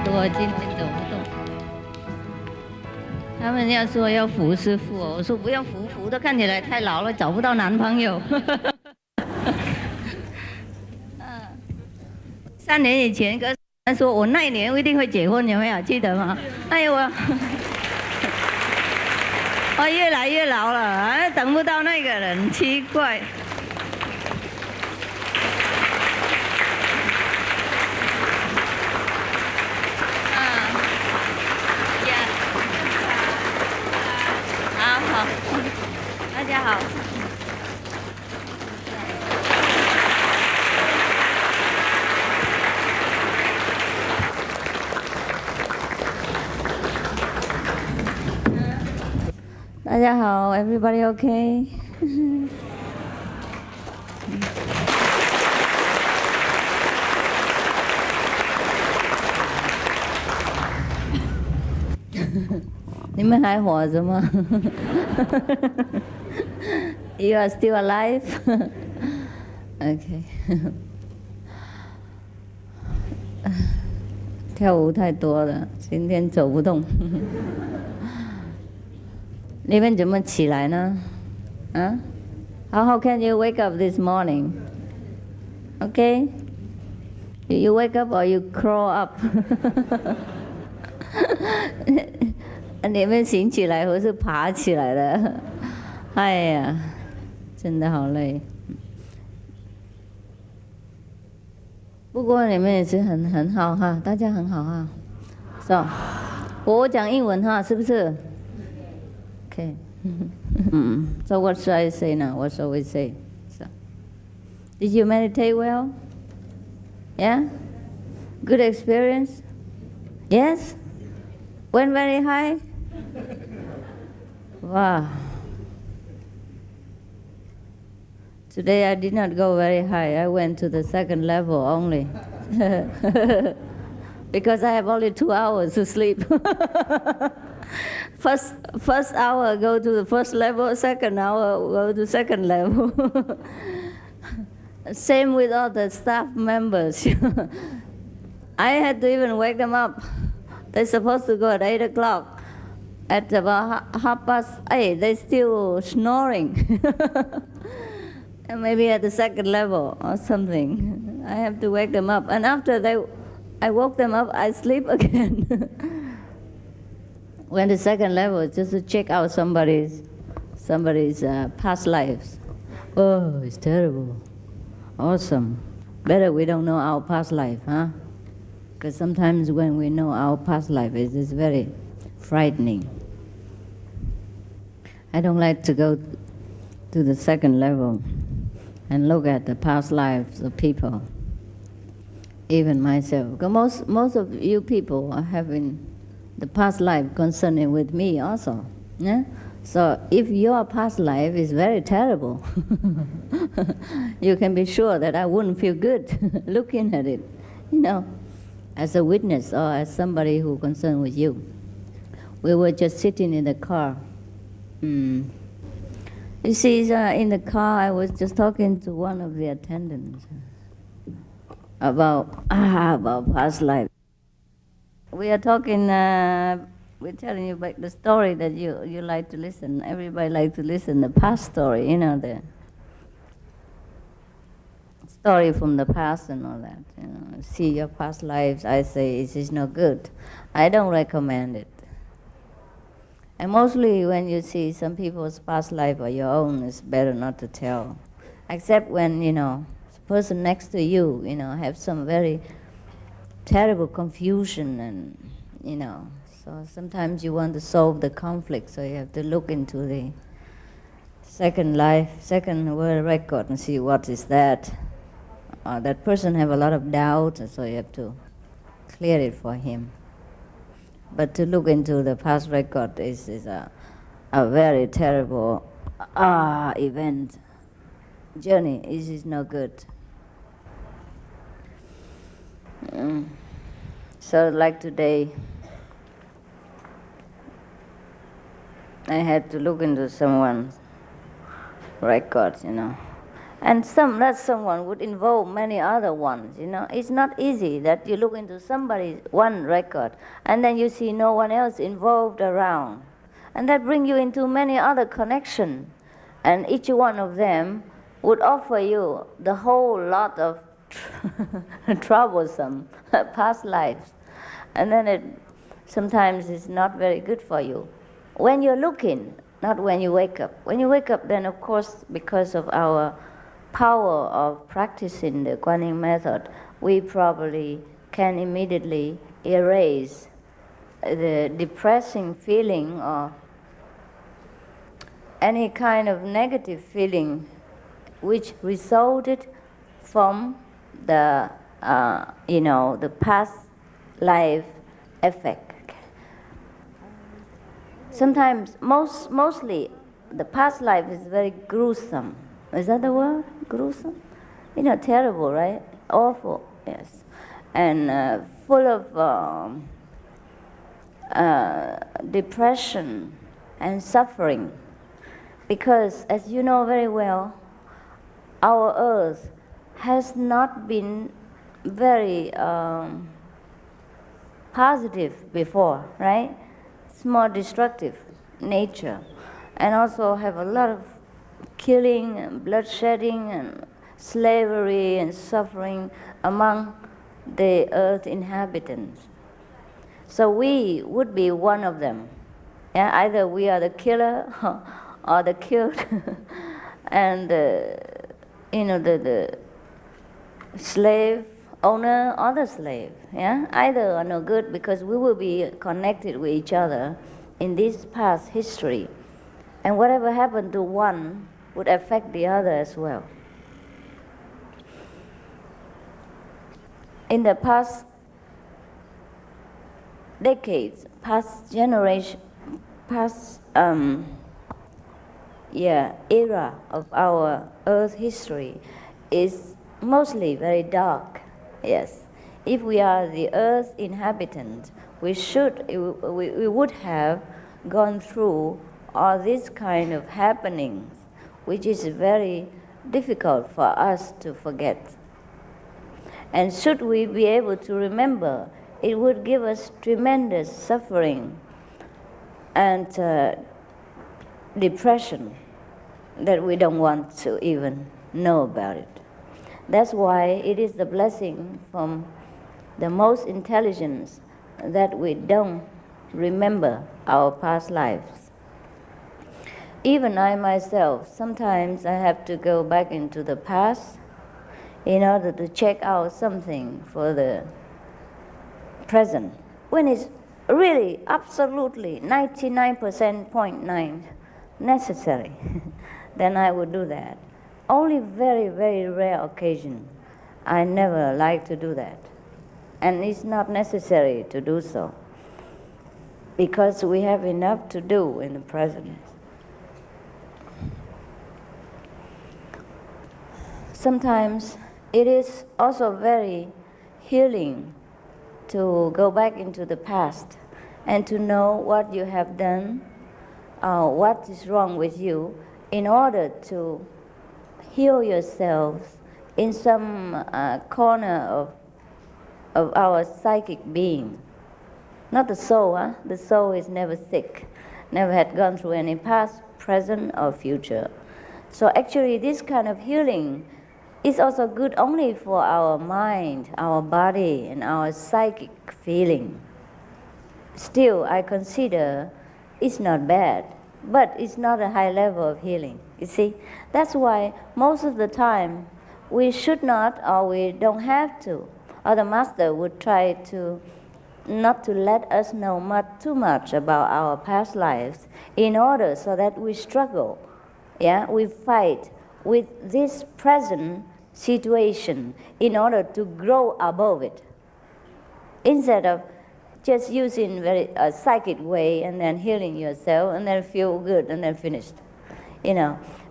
多，今天走不动。他们要说要扶师傅，我说不要扶，扶的看起来太老了，找不到男朋友。3年以前跟他说我那一年我一定会结婚，有没有记得吗？哎呦我越来越老了，等不到那个人，奇怪。好，大家好。大家好 ，Everybody OK？ 你们还活着吗？You are still alive? OK 。跳舞太多了，今天走不动。你们怎么起来呢？啊 ？How can you wake up this morning? Okay? You wake up or you crawl up? 你们醒起来或是爬起来的？哎呀，真的好累。不过你们也是很好哈，大家很好哈。So， 我讲英文哈，是不是 ？Okay. So what should I say now? What shall we say? So, did you meditate well? Yeah? Good experience? Yes? Went very high? Wow. Today I did not go very high. I went to the second level only. Because I have only 2 hours to sleep. First hour go to the first level, second hour go to second level. Same with all the staff members. I had to even wake them up. They're supposed to go at 8 o'clock. At about 8:30, they're still snoring. And maybe at the second level or something. I have to wake them up. And after I woke them up, I sleep again. When the second level is just to check out somebody's past lives. Oh, it's terrible. Awesome. Better we don't know our past life, huh? Because sometimes when we know our past life, it's very frightening. I don't like to go to the second level and look at the past lives of people, even myself. Because most of you people are having the past life concerning with me also. Yeah? So if your past life is very terrible, you can be sure that I wouldn't feel good looking at it, as a witness or as somebody who concerned with you. We were just sitting in the car. You see, in the car, I was just talking to one of the attendants about past life. We are talking, we're telling you about the story that you like to listen. Everybody likes to listen, the past story, the story from the past and all that. See your past lives, I say it is no good. I don't recommend it. And mostly when you see some people's past life or your own, it's better not to tell. Except when, the person next to you, have some very terrible confusion and, so sometimes you want to solve the conflict, so you have to look into the second world record and see what is that. That person have a lot of doubt, so you have to clear it for him. But to look into the past record is a very terrible event, journey. It is no good. So like today, I had to look into someone's records, And that someone would involve many other ones, you know. It's not easy that you look into somebody's one record and then you see no one else involved around. And that brings you into many other connections. And each one of them would offer you the whole lot of troublesome past lives. And then sometimes it's not very good for you. When you're looking, not when you wake up. When you wake up, then of course, because of our power of practicing the Kuan Yin method, we probably can immediately erase the depressing feeling or any kind of negative feeling which resulted from the the past life effect. Sometimes, mostly, the past life is very gruesome. Is that the word? Gruesome? Terrible, right? Awful, yes. And full of depression and suffering. Because, as you know very well, our earth has not been very positive before, right? It's more destructive nature, and also have a lot of killing and bloodshedding and slavery and suffering among the earth inhabitants. So we would be one of them. Yeah, either we are the killer or the killed, and the slave owner or the slave. Yeah, either are no good, because we will be connected with each other in this past history, and whatever happened to one would affect the other as well. In the past decades, past generation, past era of our Earth history is mostly very dark. Yes, if we are the Earth inhabitant, we would have gone through all these kind of happenings, which is very difficult for us to forget. And should we be able to remember, it would give us tremendous suffering and depression that we don't want to even know about it. That's why it is the blessing from the most intelligence that we don't remember our past lives. Even I myself, sometimes I have to go back into the past in order to check out something for the present, when it's really absolutely 99.9% necessary. Then I would do that. Only very, very rare occasion. I never like to do that. And it's not necessary to do so, because we have enough to do in the present. Sometimes it is also very healing to go back into the past and to know what you have done, what is wrong with you, in order to heal yourselves in some corner of our psychic being. Not the soul, huh? The soul is never sick, never had gone through any past, present, or future. So actually this kind of healing is also good only for our mind, our body, and our psychic feeling. Still, I consider it's not bad, but it's not a high level of healing. You see, that's why most of the time we should not, or we don't have to, or the master would try to not to let us know too much about our past lives, in order so that we struggle, we fight with this present situation in order to grow above it, instead of just using a psychic way and then healing yourself and then feel good and then finished.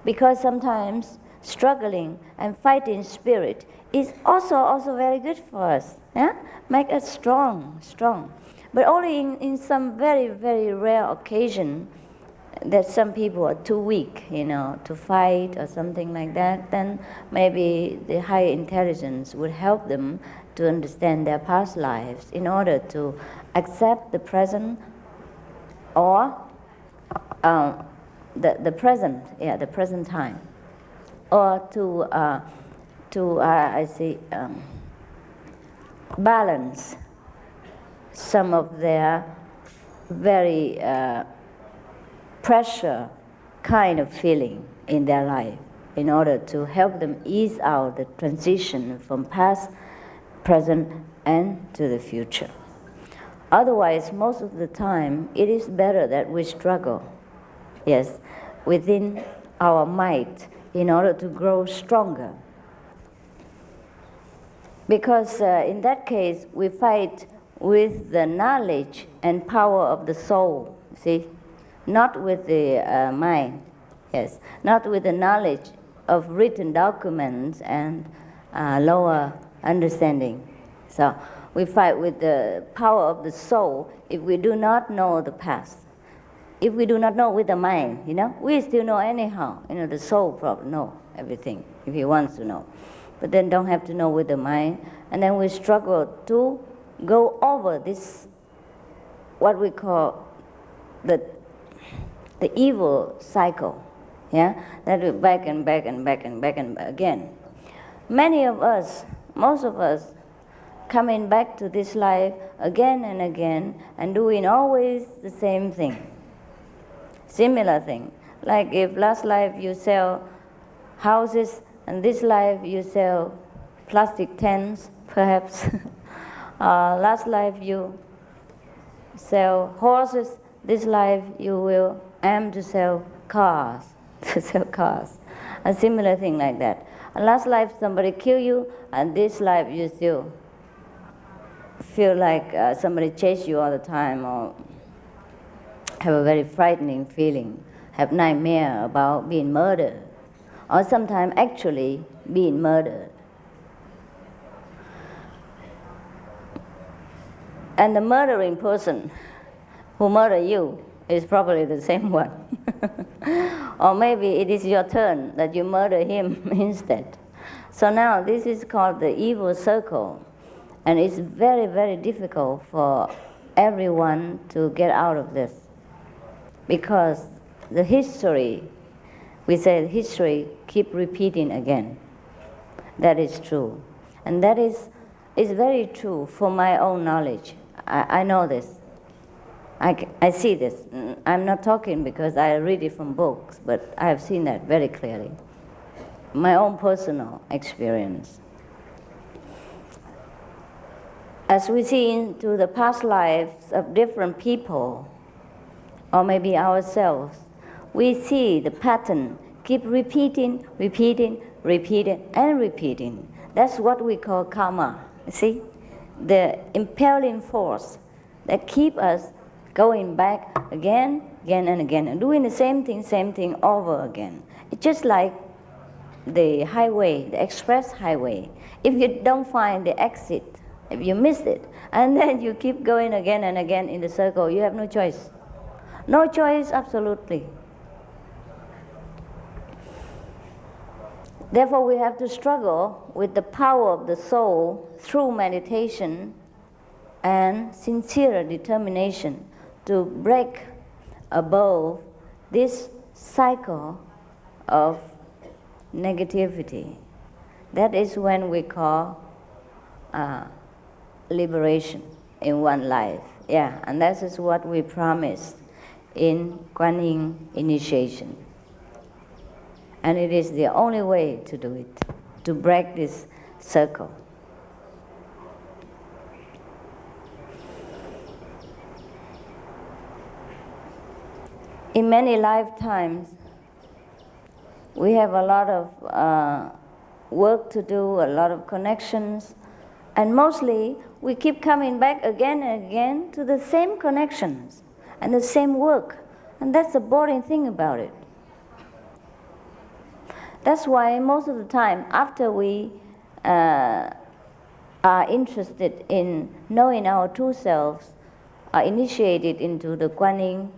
Because sometimes struggling and fighting spirit is also very good for us. Make us strong. But only in some very, very rare occasion that some people are too weak, to fight or something like that, then maybe the higher intelligence would help them to understand their past lives in order to accept the present or the present, the present time, or to balance some of their very pressure kind of feeling in their life in order to help them ease out the transition from past, present, and to the future. Otherwise, most of the time, it is better that we struggle, yes, within our might in order to grow stronger. Because in that case, we fight with the knowledge and power of the soul, see? Not with the mind, yes. Not with the knowledge of written documents and lower understanding. So we fight with the power of the soul if we do not know the past. If we do not know with the mind, we still know anyhow. The soul probably know everything if he wants to know. But then don't have to know with the mind. And then we struggle to go over this, what we call the evil cycle, that we back and back and back and back and again. Many of us, most of us, coming back to this life again and again and doing always the same thing, similar thing. Like if last life you sell houses and this life you sell plastic tents, perhaps. Last life you sell horses, this life you will aim to sell cars, a similar thing like that. And last life somebody kill you, and this life you still feel like somebody chase you all the time, or have a very frightening feeling, have nightmare about being murdered, or sometimes actually being murdered. And the murdering person who murdered you is probably the same one. Or maybe it is your turn that you murder him instead. So now this is called the evil circle. And it's very, very difficult for everyone to get out of this. Because the history, we say history keep repeating again. That is true. And that is very true for my own knowledge. I know this. I see this. I'm not talking because I read it from books, but I have seen that very clearly. My own personal experience. As we see into the past lives of different people, or maybe ourselves, we see the pattern keep repeating, and repeating. That's what we call karma. You see? The impelling force that keep us going back again and again, and doing the same thing over again. It's just like the highway, the express highway. If you don't find the exit, if you miss it, and then you keep going again and again in the circle, you have no choice. No choice, absolutely. Therefore, we have to struggle with the power of the soul through meditation and sincere determination to break above this cycle of negativity. That is when we call liberation in one life. And that is what we promised in Kuan Yin initiation. And it is the only way to do it, to break this circle. In many lifetimes, we have a lot of work to do, a lot of connections, and mostly we keep coming back again and again to the same connections and the same work. And that's the boring thing about it. That's why most of the time, after we are interested in knowing our true selves, are initiated into the Kuan Yin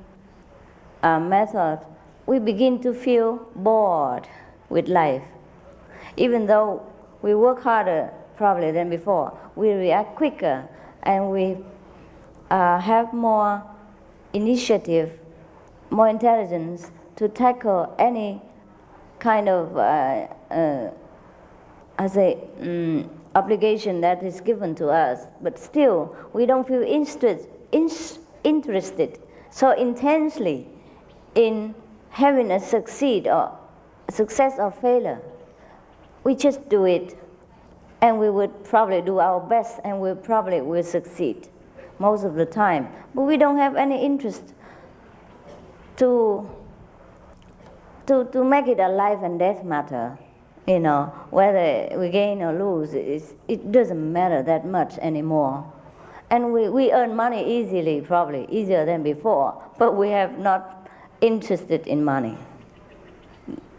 method, we begin to feel bored with life. Even though we work harder probably than before, we react quicker and we have more initiative, more intelligence to tackle any kind of obligation that is given to us. But still, we don't feel interested so intensely in having a success or failure. We just do it, and we would probably do our best, and we probably will succeed most of the time. But we don't have any interest to make it a life and death matter. You know, whether we gain or lose, it doesn't matter that much anymore. And we earn money easily, probably easier than before, but we have not interested in money.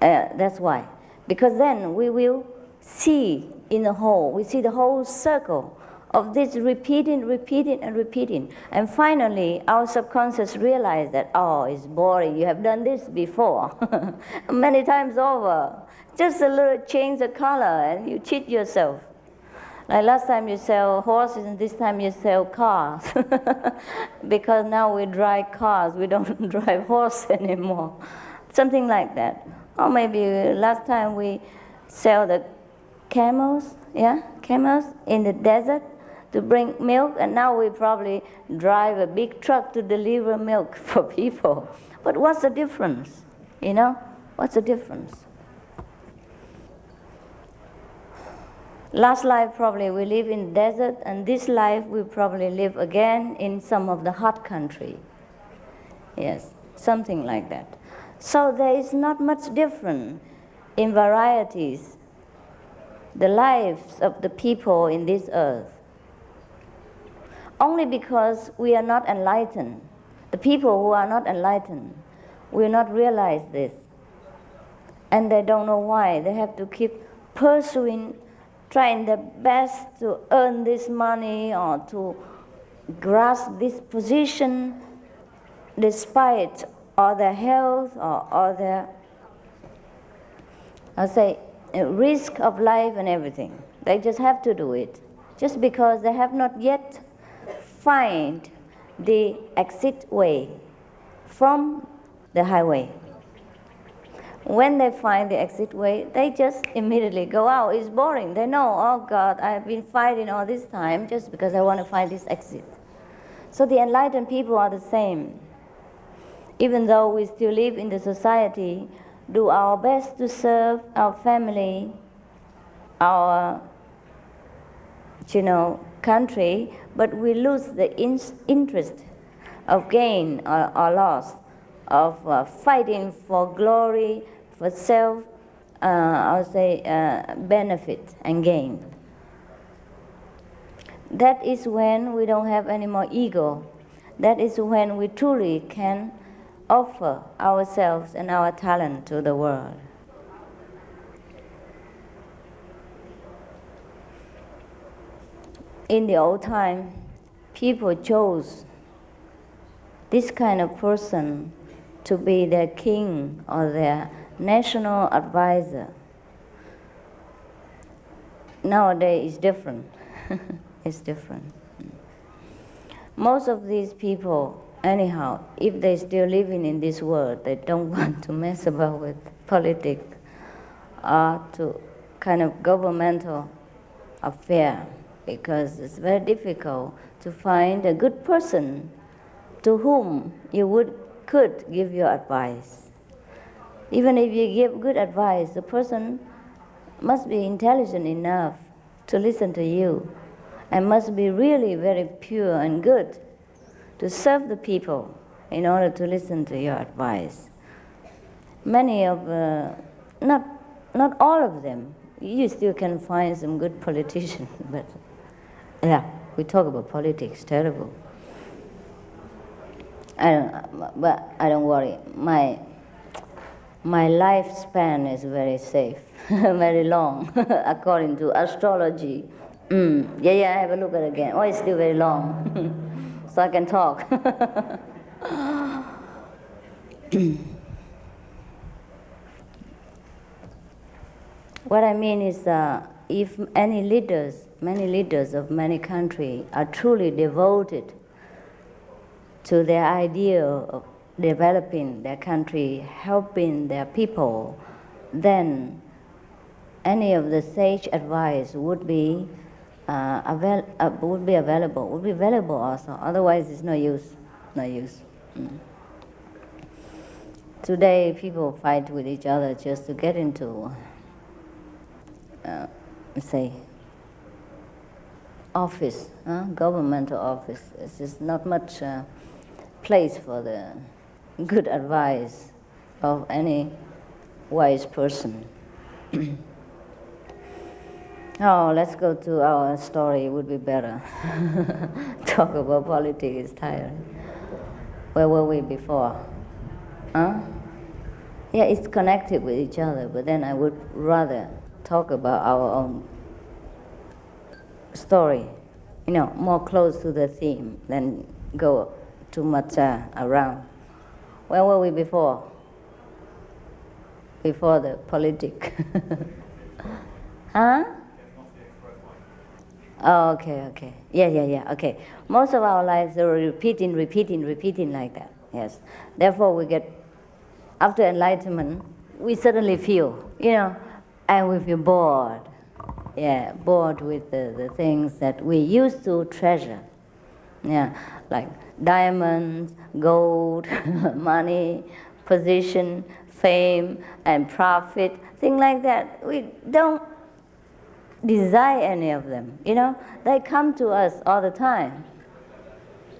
That's why. Because then we will see in the whole, we see the whole circle of this repeating. And finally, our subconscious realizes that, oh, it's boring, you have done this before, many times over. Just a little change of color and you cheat yourself. Like last time you sell horses and this time you sell cars. Because now we drive cars, we don't drive horse anymore. Something like that. Or maybe last time we sell the camels in the desert to bring milk, and now we probably drive a big truck to deliver milk for people. But what's the difference? You know, what's the difference? Last life probably we live in desert, and this life we probably live again in some of the hot country. Yes, something like that. So there is not much difference in varieties, the lives of the people in this earth. Only because we are not enlightened. The people who are not enlightened will not realize this. And they don't know why. They have to keep pursuing, trying their best to earn this money or to grasp this position despite all their health or all their, risk of life and everything. They just have to do it, just because they have not yet find the exit way from the highway. When they find the exit way, they just immediately go out. It's boring. They know, oh God, I've been fighting all this time just because I want to find this exit. So the enlightened people are the same. Even though we still live in the society, do our best to serve our family, our, country, but we lose the interest of gain or loss, of fighting for glory, for self, benefit and gain. That is when we don't have any more ego. That is when we truly can offer ourselves and our talent to the world. In the old time, people chose this kind of person to be their king or their national advisor. Nowadays it's different. It's different. Most of these people, anyhow, if they're still living in this world, they don't want to mess about with politics or to kind of governmental affair, because it's very difficult to find a good person to whom you could give your advice. Even if you give good advice, the person must be intelligent enough to listen to you and must be really very pure and good to serve the people in order to listen to your advice. Many of, not all of them, you still can find some good politicians, but yeah, we talk about politics, terrible. But I don't worry. My lifespan is very safe, very long, according to astrology. I have a look at it again. Oh, it's still very long, so I can talk. What I mean is, if many leaders of many countries are truly devoted to their idea of developing their country, helping their people, then any of the sage advice would be available also. Otherwise, it's no use. No use. Today, people fight with each other just to get into, say, office, governmental office. It's just not much place for the good advice of any wise person. Oh, let's go to our story. It would be better. Talk about politics is tiring. Where were we before? Huh? Yeah, it's connected with each other, but then I would rather talk about our own story, more close to the theme than go too much around. Where were we before? Before the politic. Huh? Oh, okay. Yeah, okay. Most of our lives are repeating like that, yes. Therefore, we get, after enlightenment, we suddenly feel, and we feel bored. Yeah, bored with the things that we used to treasure. Yeah, like diamonds, gold, money, position, fame, and profit, things like that. We don't desire any of them, They come to us all the time.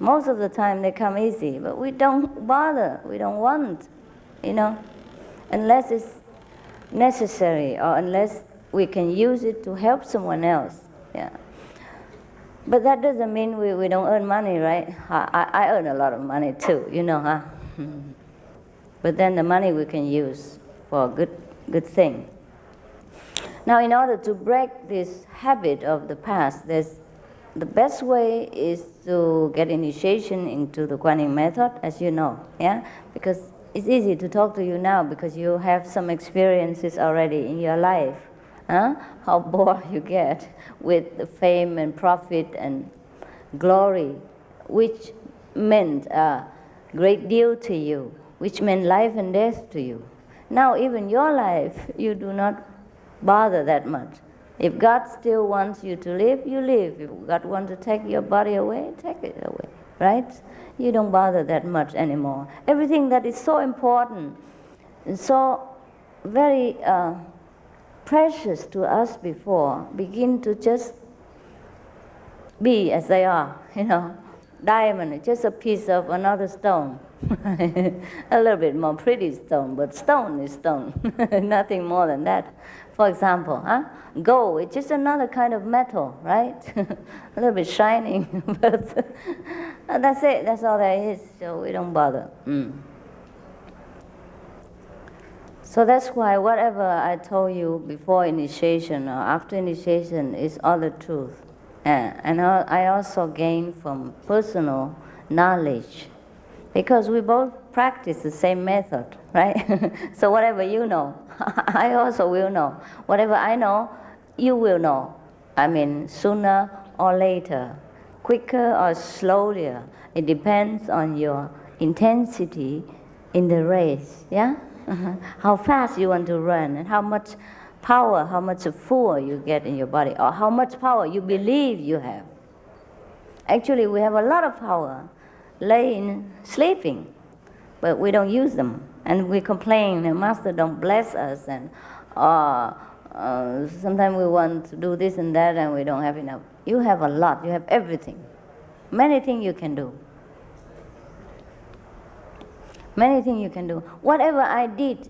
Most of the time they come easy, but we don't bother, we don't want, unless it's necessary or unless we can use it to help someone else. Yeah. But that doesn't mean we don't earn money, right? I earn a lot of money too, huh? But then the money we can use for a good thing. Now, in order to break this habit of the past, the best way is to get initiation into the Kuan Yin method, as you know, yeah? Because it's easy to talk to you now because you have some experiences already in your life. How bored you get with the fame and profit and glory, which meant a great deal to you, which meant life and death to you. Now, even your life, you do not bother that much. If God still wants you to live, you live. If God wants to take your body away, take it away, right? You don't bother that much anymore. Everything that is so important and so very precious to us before begin to just be as they are, Diamond is just a piece of another stone. A little bit more pretty stone, but stone is stone. Nothing more than that. For example, gold is just another kind of metal, right? A little bit shining, but that's it. That's all there is. So we don't bother. So that's why whatever I told you before initiation or after initiation is all the truth. And I also gain from personal knowledge, because we both practice the same method, right? So whatever you know, I also will know. Whatever I know, you will know. I mean, sooner or later, quicker or slower. It depends on your intensity in the race, yeah? How fast you want to run and how much power, how much fuel you get in your body, or how much power you believe you have. Actually, we have a lot of power laying, sleeping, but we don't use them. And we complain, the Master don't bless us, and sometimes we want to do this and that and we don't have enough. You have a lot, you have everything. Many things you can do. Many things you can do. Whatever I did,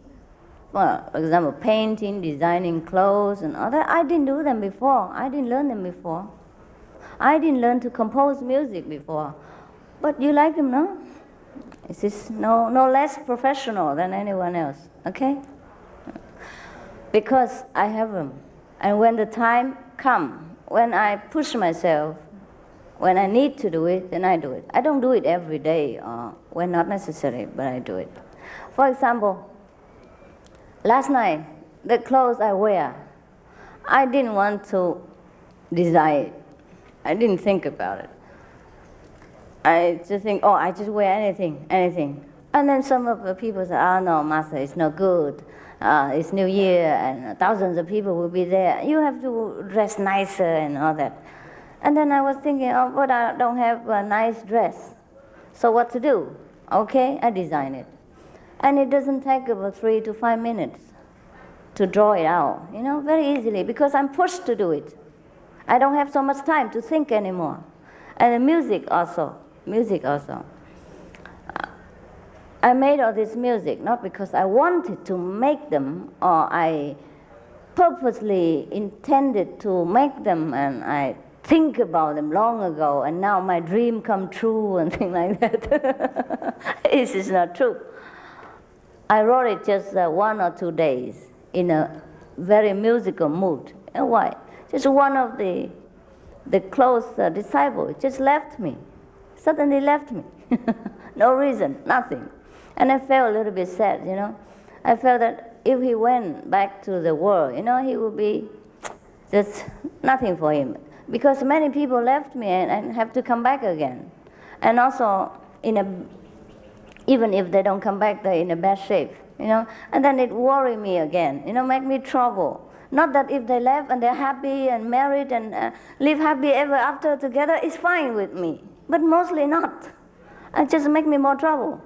for example, painting, designing clothes and all that, I didn't do them before. I didn't learn them before. I didn't learn to compose music before. But you like them, no? This is no less professional than anyone else, okay? Because I have them. And when the time comes, when I push myself, when I need to do it, then I do it. I don't do it every day or when not necessary, but I do it. For example, last night, the clothes I wear, I didn't want to design it. I didn't think about it. I just think, oh, I just wear anything. And then some of the people say, oh, no, Master, it's not good. It's New Year and thousands of people will be there. You have to dress nicer and all that. And then I was thinking, oh, but I don't have a nice dress. So what to do? Okay, I design it. And it doesn't take about 3 to 5 minutes to draw it out, very easily, because I'm pushed to do it. I don't have so much time to think anymore. And the music also. I made all this music not because I wanted to make them or I purposely intended to make them and I think about them long ago and now my dream come true and things like that. This is not true. I wrote it just 1 or 2 days in a very musical mood. And why? Just one of the close disciples just left me, suddenly left me. No reason, nothing. And I felt a little bit sad, I felt that if he went back to the world, he would be just nothing for him. Because many people left me and have to come back again. And also, even if they don't come back, they're in a bad shape, And then it worried me again, make me trouble. Not that if they left and they're happy and married and live happy ever after together, it's fine with me. But mostly not. It just make me more trouble.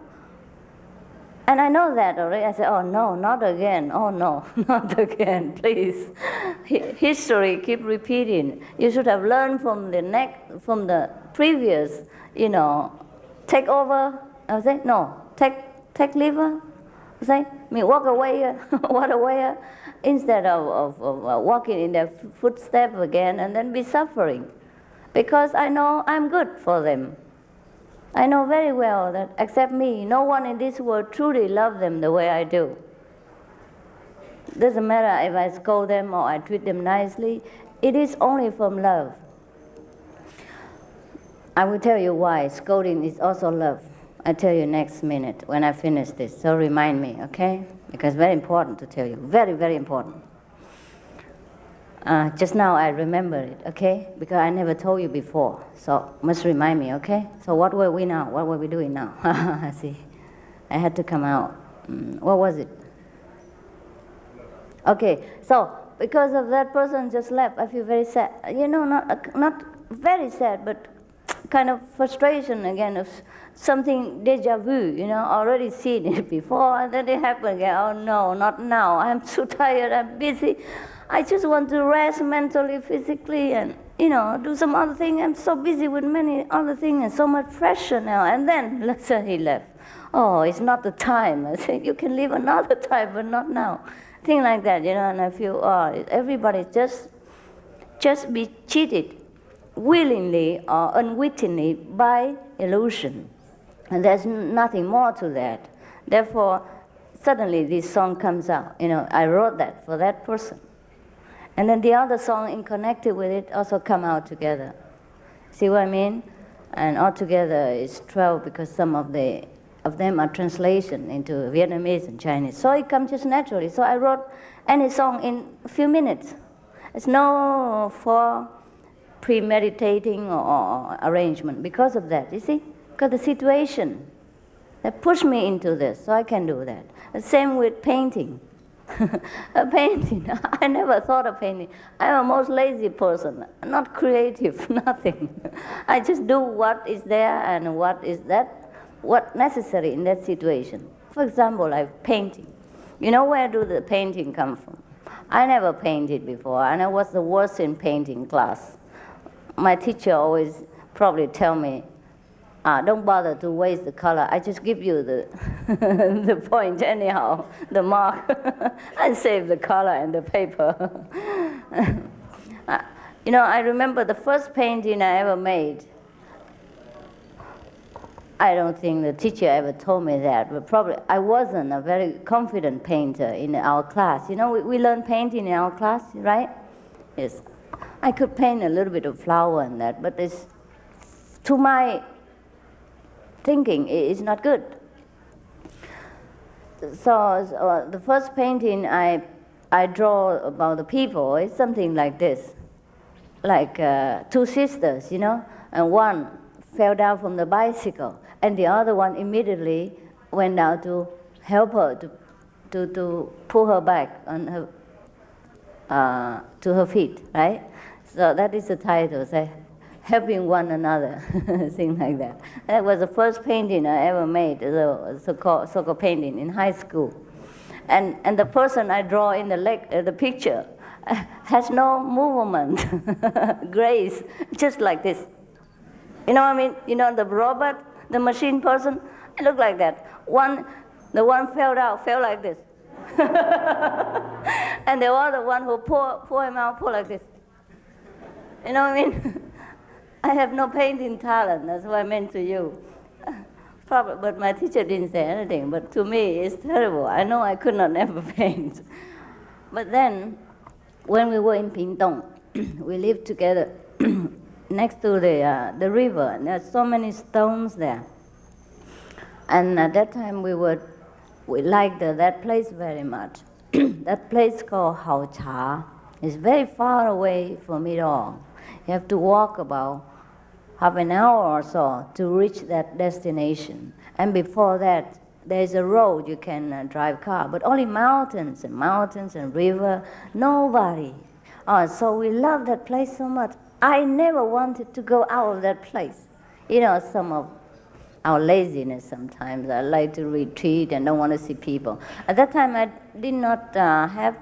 And I know that already. I said, oh no, not again. Oh no, not again, please. History keep repeating. You should have learned from the previous, take over. I say, no, take leave. I say, walk away, instead of walking in their footsteps again and then be suffering. Because I know I'm good for them. I know very well that except me, no one in this world truly loves them the way I do. Doesn't matter if I scold them or I treat them nicely, it is only from love. I will tell you why scolding is also love. I'll tell you next minute when I finish this, so remind me, okay? Because it's very important to tell you, very, very important. Just now I remember it, okay? Because I never told you before, so must remind me, okay? So what were we now? What were we doing now? I see. I had to come out. What was it? Okay, so because of that person just left, I feel very sad. Not very sad, but kind of frustration again of something deja vu, already seen it before, and then it happened again. Oh no, not now. I'm too tired, I'm busy. I just want to rest mentally, physically, and, do some other thing. I'm so busy with many other things and so much pressure now. And then, let's say he left. Oh, it's not the time. I say, you can leave another time, but not now. Thing like that, and I feel, everybody just be cheated willingly or unwittingly by illusion. And there's nothing more to that. Therefore, suddenly this song comes out. I wrote that for that person. And then the other song in connected with it also come out together. See what I mean? And altogether it's 12 because some of them are translation into Vietnamese and Chinese. So it comes just naturally. So I wrote any song in a few minutes. It's no for premeditating or arrangement because of that, you see? Because the situation that pushed me into this, so I can do that. The same with painting. A painting, I never thought of painting. I'm a most lazy person, not creative, nothing. I just do what is there and what necessary in that situation. For example, like painting. Where do the painting come from? I never painted before, and I was the worst in painting class. My teacher always probably tell me, don't bother to waste the color. I just give you the the point anyhow, the mark. I save the color and the paper. I remember the first painting I ever made. I don't think the teacher ever told me that, but probably I wasn't a very confident painter in our class. We learn painting in our class, right? Yes. I could paint a little bit of flower and that, but it's, to my thinking, it's not good. So the first painting I draw about the people is something like this, like two sisters, you know, and one fell down from the bicycle, and the other one immediately went down to help her to pull her back on her to her feet, right? So that is the title, say, helping one another, things like that. That was the first painting I ever made, the so-called painting in high school. And the person I draw in the picture has no movement, grace, just like this. You know what I mean? You know the robot, the machine person, it looked like that. The one fell like this. And the other one who pull him out, pull like this. You know what I mean? I have no painting talent, that's what I meant to you. Probably, but my teacher didn't say anything, but to me it's terrible. I know I could not never paint. But then, when we were in Pingtung, we lived together next to the river, and there's so many stones there. And at that time we liked that place very much. That place called Hao Cha is very far away from it all. You have to walk about half an hour or so to reach that destination. And before that, there's a road you can drive car, but only mountains and river, nobody. So we love that place so much. I never wanted to go out of that place. You know, some of our laziness sometimes. I like to retreat and don't want to see people. At that time, I did not have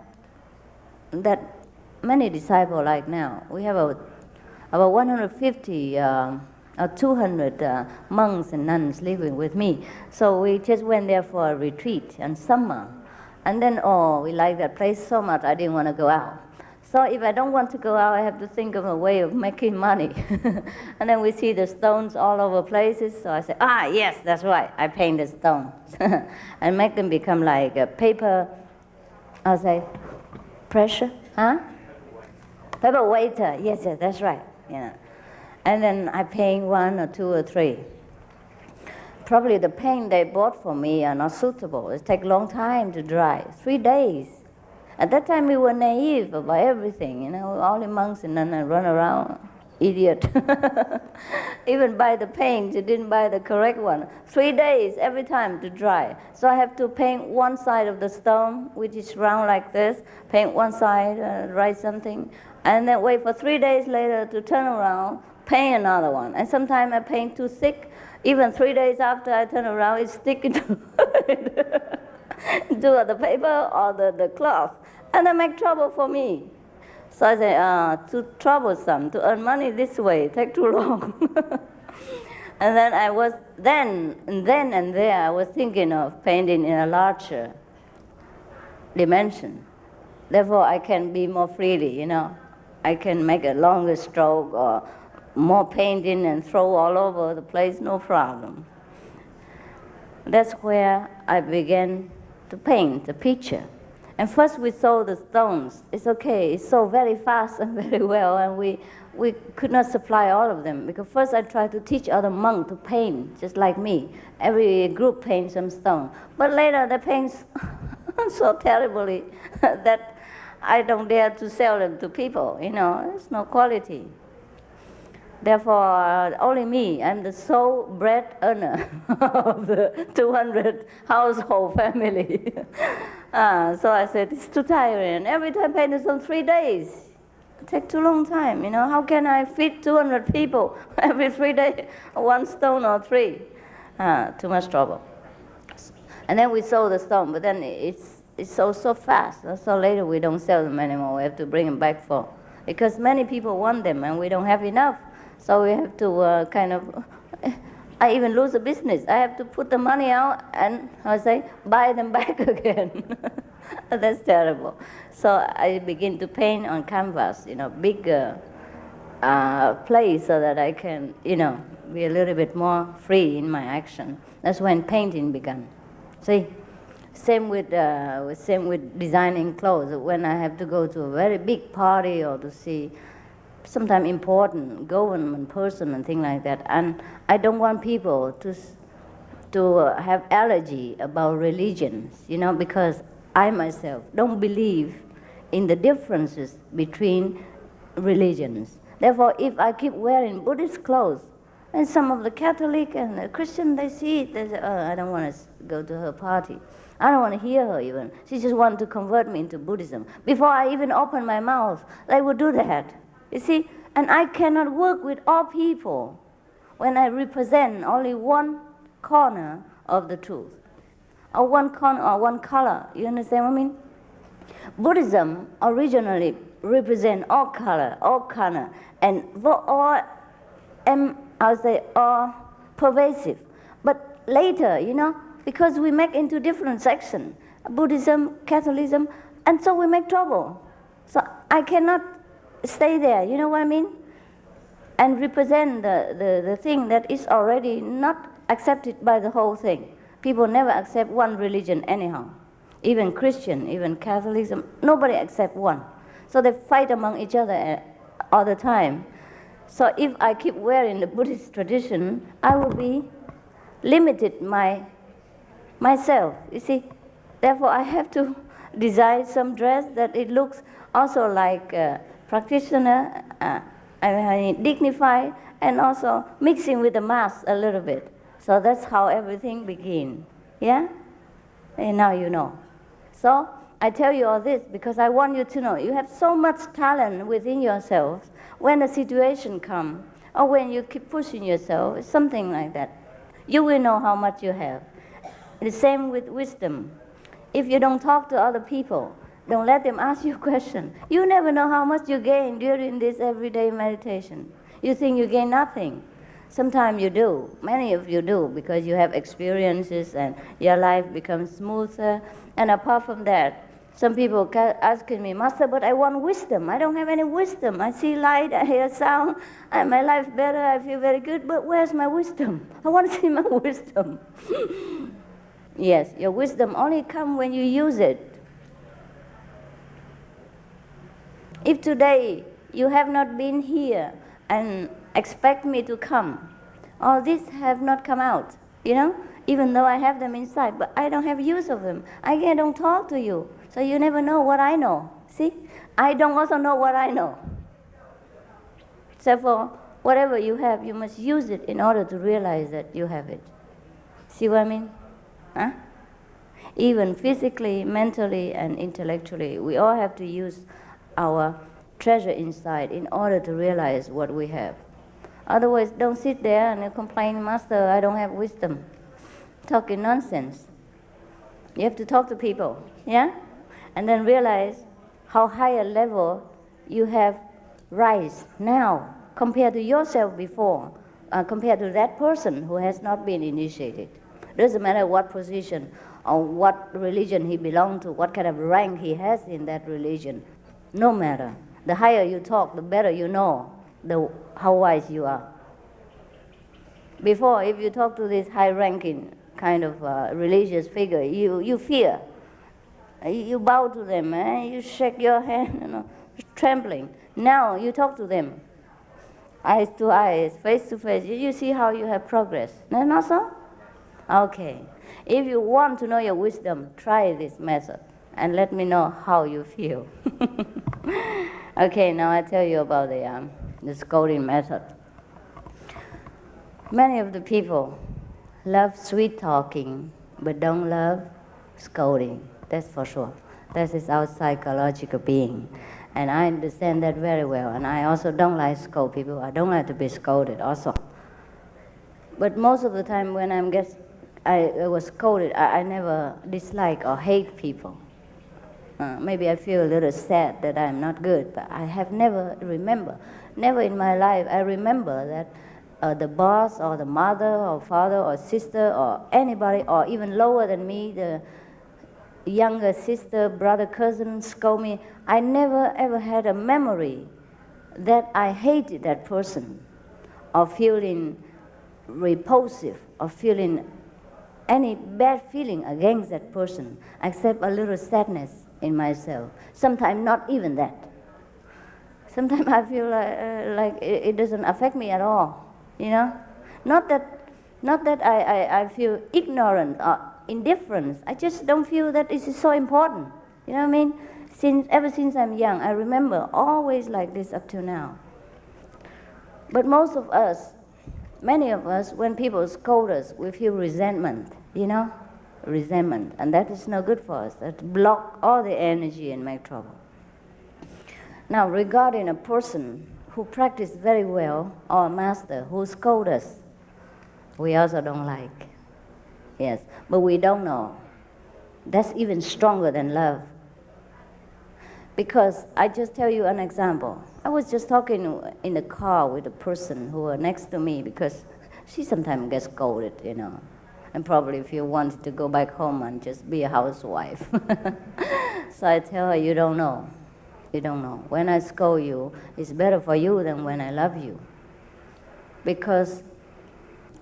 that many disciples like now. We have about 150 or 200 monks and nuns living with me. So we just went there for a retreat in summer. And then, we like that place so much, I didn't want to go out. So if I don't want to go out, I have to think of a way of making money. And then we see the stones all over places, so I say, yes, that's right, I paint the stones. And make them become like a paper, I'll say, pressure, paper waiter, yes, that's right. Yeah. And then I paint 1 or 2 or 3. Probably the paint they bought for me are not suitable. It takes a long time to dry, 3 days. At that time we were naive about everything, you know, all the monks and nuns run around, idiot. Even buy the paint, you didn't buy the correct one. 3 days every time to dry. So I have to paint one side of the stone, which is round like this, paint one side, write something, and then wait for 3 days later to turn around, paint another one. And sometimes I paint too thick. Even 3 days after I turn around, it's sticking to the paper or the cloth. And that make trouble for me. So I say, too troublesome to earn money this way, take too long. And then I was, then and there, I was thinking of painting in a larger dimension. Therefore, I can be more freely, you know. I can make a longer stroke or more painting and throw all over the place, no problem. That's where I began to paint the picture. And first we saw the stones. It's okay, it's so very fast and very well, and we could not supply all of them, because first I tried to teach other monks to paint, just like me. Every group paints some stone. But later they paint so terribly that I don't dare to sell them to people, you know, it's no quality. Therefore, only me, I'm the sole bread earner of the 200 household family. So I said, it's too tiring. Every time I paint some 3 days. It takes too long time, you know. How can I feed 200 people every 3 days, 1 stone or 3? Too much trouble. And then we sold the stone, but then it's sold so fast. So later we don't sell them anymore. We have to bring them back because many people want them and we don't have enough. So we have to I even lose the business. I have to put the money out and buy them back again. That's terrible. So I begin to paint on canvas, you know, bigger place so that I can, you know, be a little bit more free in my action. That's when painting began. See, same with designing clothes. When I have to go to a very big party or to see sometimes important government person and things like that, and I don't want people to have allergy about religions, because I myself don't believe in the differences between religions. Therefore, if I keep wearing Buddhist clothes, and some of the Catholic and the Christian, they see it, they say, oh, I don't want to go to her party. I don't want to hear her even. She just wanted to convert me into Buddhism. Before I even open my mouth, they would do that. You see? And I cannot work with all people when I represent only one corner of the truth, or one corner or one color. You understand what I mean? Buddhism originally represent all color, all corner, and all, I would say, all pervasive. But later, because we make into different sections, Buddhism, Catholicism, and so we make trouble. So I cannot stay there, you know what I mean? And represent the thing that is already not accepted by the whole thing. People never accept one religion anyhow. Even Christian, even Catholicism, nobody accepts one. So they fight among each other all the time. So if I keep wearing the Buddhist tradition, I will be limited myself, you see. Therefore, I have to design some dress that it looks also like a practitioner, dignified, and also mixing with the mask a little bit. So that's how everything begins, yeah? And now you know. So I tell you all this because I want you to know you have so much talent within yourselves. When a situation comes, or when you keep pushing yourself, it's something like that, you will know how much you have. The same with wisdom. If you don't talk to other people, don't let them ask you questions. You never know how much you gain during this everyday meditation. You think you gain nothing. Sometimes you do. Many of you do, because you have experiences and your life becomes smoother. And apart from that, some people asking me, Master, but I want wisdom. I don't have any wisdom. I see light, I hear sound, and my life better, I feel very good, but where's my wisdom? I want to see my wisdom. Yes, your wisdom only comes when you use it. If today you have not been here and expect me to come, all these have not come out, even though I have them inside, but I don't have use of them. I don't talk to you, so you never know what I know. See? I don't also know what I know. Therefore, whatever you have, you must use it in order to realize that you have it. See what I mean? Huh? Even physically, mentally, and intellectually, we all have to use our treasure inside in order to realize what we have. Otherwise, don't sit there and complain, Master, I don't have wisdom. Talking nonsense. You have to talk to people, yeah? And then realize how high a level you have rise now compared to yourself before, compared to that person who has not been initiated. Doesn't matter what position or what religion he belongs to, what kind of rank he has in that religion. No matter. The higher you talk, the better you know how wise you are. Before, if you talk to this high-ranking kind of religious figure, you fear. You bow to them, you shake your hand, trembling. Now you talk to them, eyes to eyes, face to face. You see how you have progress. No, not so? Okay. If you want to know your wisdom, try this method and let me know how you feel. Okay, now I tell you about the scolding method. Many of the people love sweet talking, but don't love scolding. That's for sure. That is our psychological being. And I understand that very well. And I also don't like scold people. I don't like to be scolded also. But most of the time when I was scolded, I never dislike or hate people. Maybe I feel a little sad that I'm not good, but I have never in my life, I remember that the boss or the mother or father or sister or anybody or even lower than me, the younger sister, brother, cousin scold me. I never ever had a memory that I hated that person or feeling repulsive or feeling any bad feeling against that person, except a little sadness in myself. Sometimes not even that. Sometimes I feel like it doesn't affect me at all, Not that Not that I feel ignorant or indifference. I just don't feel that it is so important. You know what I mean? Ever since I'm young, I remember always like this up till now. But most of us, many of us, when people scold us, we feel resentment, you know? Resentment. And that is no good for us. That block all the energy and make trouble. Now, regarding a person who practices very well, or a master who scolds us, we also don't like. Yes, but we don't know. That's even stronger than love. Because I just tell you an example. I was just talking in the car with a person who was next to me because she sometimes gets scolded, you know. And probably if you wanted to go back home and just be a housewife. So I tell her, you don't know. You don't know. When I scold you, it's better for you than when I love you. Because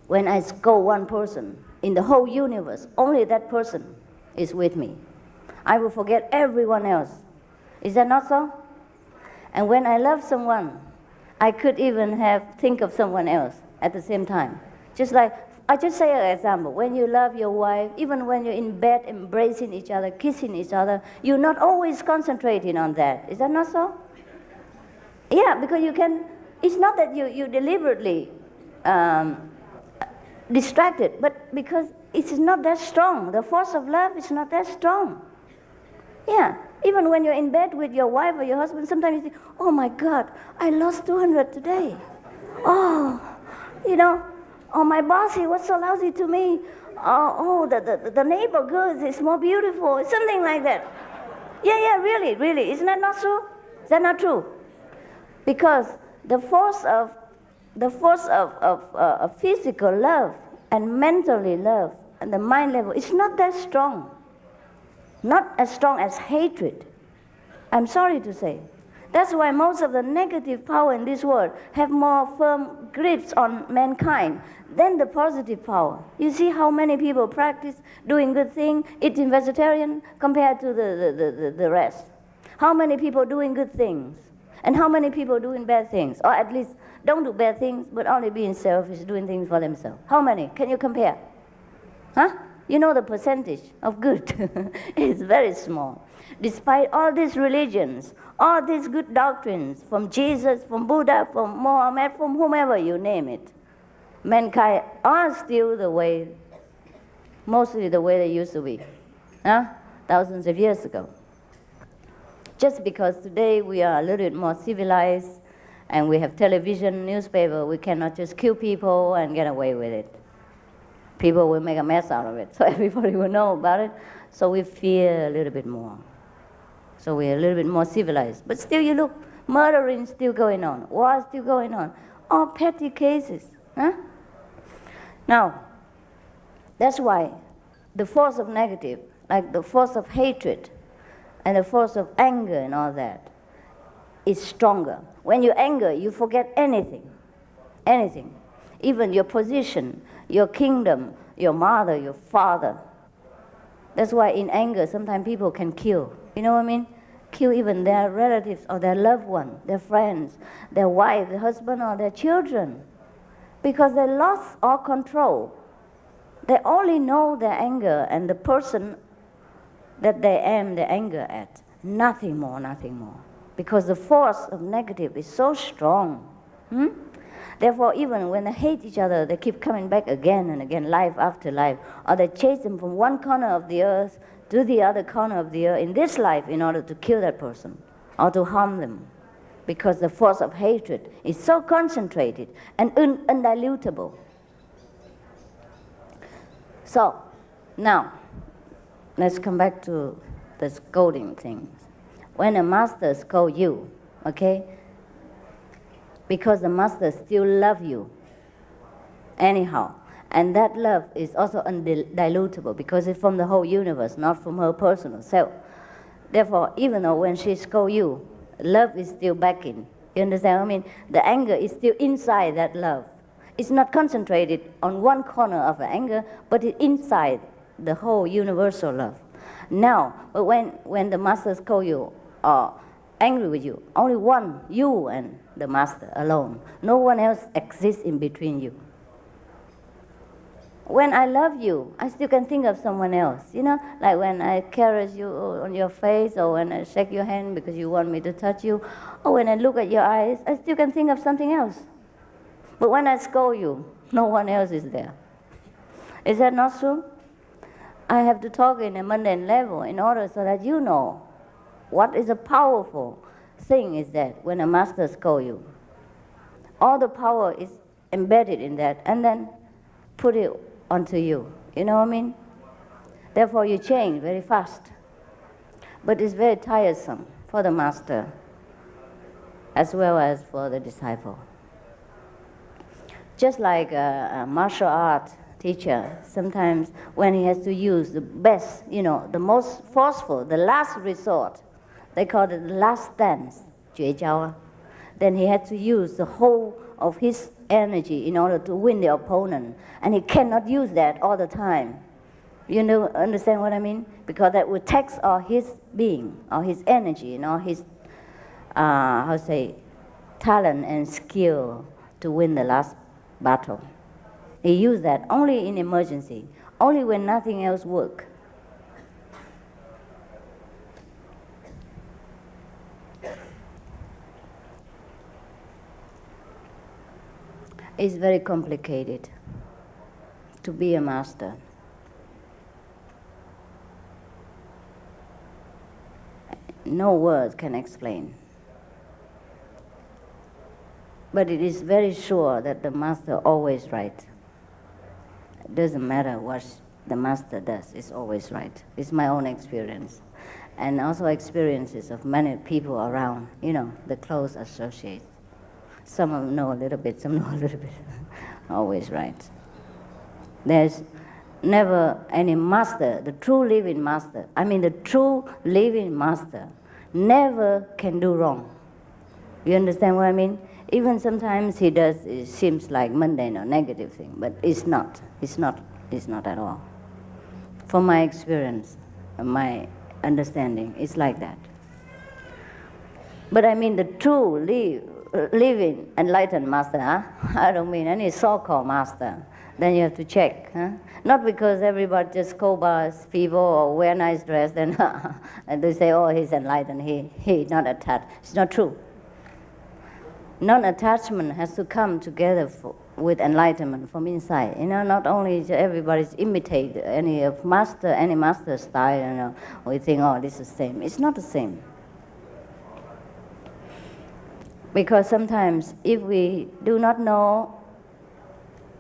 when I scold one person, in the whole universe, only that person is with me. I will forget everyone else. Is that not so? And when I love someone, I could even think of someone else at the same time. Just like, I just say an example. When you love your wife, even when you're in bed embracing each other, kissing each other, you're not always concentrating on that. Is that not so? Yeah, because you can, it's not that you deliberately distracted, but because it's not that strong. The force of love is not that strong. Yeah, even when you're in bed with your wife or your husband, sometimes you think, oh my God, I lost 200 today. Oh, you know, oh, my boss, he was so lousy to me. The neighbor girl is more beautiful, something like that. Yeah, really. Isn't that not true? Is that not true? Because the force of physical love and mentally love and the mind level is not that strong. Not as strong as hatred. I'm sorry to say. That's why most of the negative power in this world have more firm grips on mankind than the positive power. You see how many people practice doing good things, eating vegetarian compared to the rest. How many people doing good things? And how many people doing bad things? Or at least don't do bad things, but only being selfish, doing things for themselves. How many? Can you compare? Huh? You know the percentage of good is very small. Despite all these religions, all these good doctrines, from Jesus, from Buddha, from Mohammed, from whomever you name it, mankind are still mostly the way they used to be, thousands of years ago. Just because today we are a little bit more civilized and we have television, newspaper, we cannot just kill people and get away with it. People will make a mess out of it, so everybody will know about it. So we fear a little bit more. So we're a little bit more civilized. But still, you look, murdering still going on, war still going on, all petty cases. Now, that's why the force of negative, like the force of hatred and the force of anger and all that, is stronger. When you anger, you forget anything. Even your position, your kingdom, your mother, your father. That's why in anger, sometimes people can kill. You know what I mean? Kill even their relatives or their loved one, their friends, their wife, their husband, or their children. Because they lost all control. They only know their anger and the person that they aim their anger at. Nothing more. Because the force of negative is so strong. Therefore, even when they hate each other, they keep coming back again and again, life after life. Or they chase them from one corner of the earth to the other corner of the earth in this life in order to kill that person or to harm them. Because the force of hatred is so concentrated and undilutable. So, now, let's come back to the scolding things. When a master scolds you, okay, because the master still loves you anyhow. And that love is also undilutable because it's from the whole universe, not from her personal self. Therefore, even though when she scolds you, love is still backing. You understand what I mean? The anger is still inside that love. It's not concentrated on one corner of the anger, but it's inside the whole universal love. Now, but when the master scolds you or angry with you, only one, you and the master alone. No one else exists in between you. When I love you, I still can think of someone else. You know, like when I caress you on your face, or when I shake your hand because you want me to touch you, or when I look at your eyes, I still can think of something else. But when I scold you, no one else is there. Is that not true? I have to talk in a mundane level in order so that you know what is a powerful thing is that when a master scolds you. All the power is embedded in that, and then put it onto you. You know what I mean? Therefore you change very fast. But it's very tiresome for the master as well as for the disciple. Just like a martial art teacher, sometimes when he has to use the best, you know, the most forceful, the last resort, they call it the last dance, 绝招, then he had to use the whole of his energy in order to win the opponent, and he cannot use that all the time. You know, understand what I mean? Because that would tax all his being, all his energy, and all his, talent and skill to win the last battle. He used that only in emergency, only when nothing else worked. It's very complicated to be a master. No words can explain. But it is very sure that the master always right. It doesn't matter what the master does, it's always right. It's my own experience. And also experiences of many people around, you know, the close associates. Some of them know a little bit, some know a little bit. Always right. There's never any master, the true living master, the true living master never can do wrong. You understand what I mean? Even sometimes he does, it seems like mundane or negative thing, but it's not. It's not at all. From my experience, my understanding, it's like that. But the true living enlightened master, I don't mean any so-called master. Then you have to check. Not because everybody just co-bars people or wear nice dress, then and they say, oh, he's enlightened, he's not attached. It's not true. Non-attachment has to come together with enlightenment from inside. You know, not only everybody's imitate any master style, you know, we think, oh, this is the same. It's not the same. Because sometimes if we do not know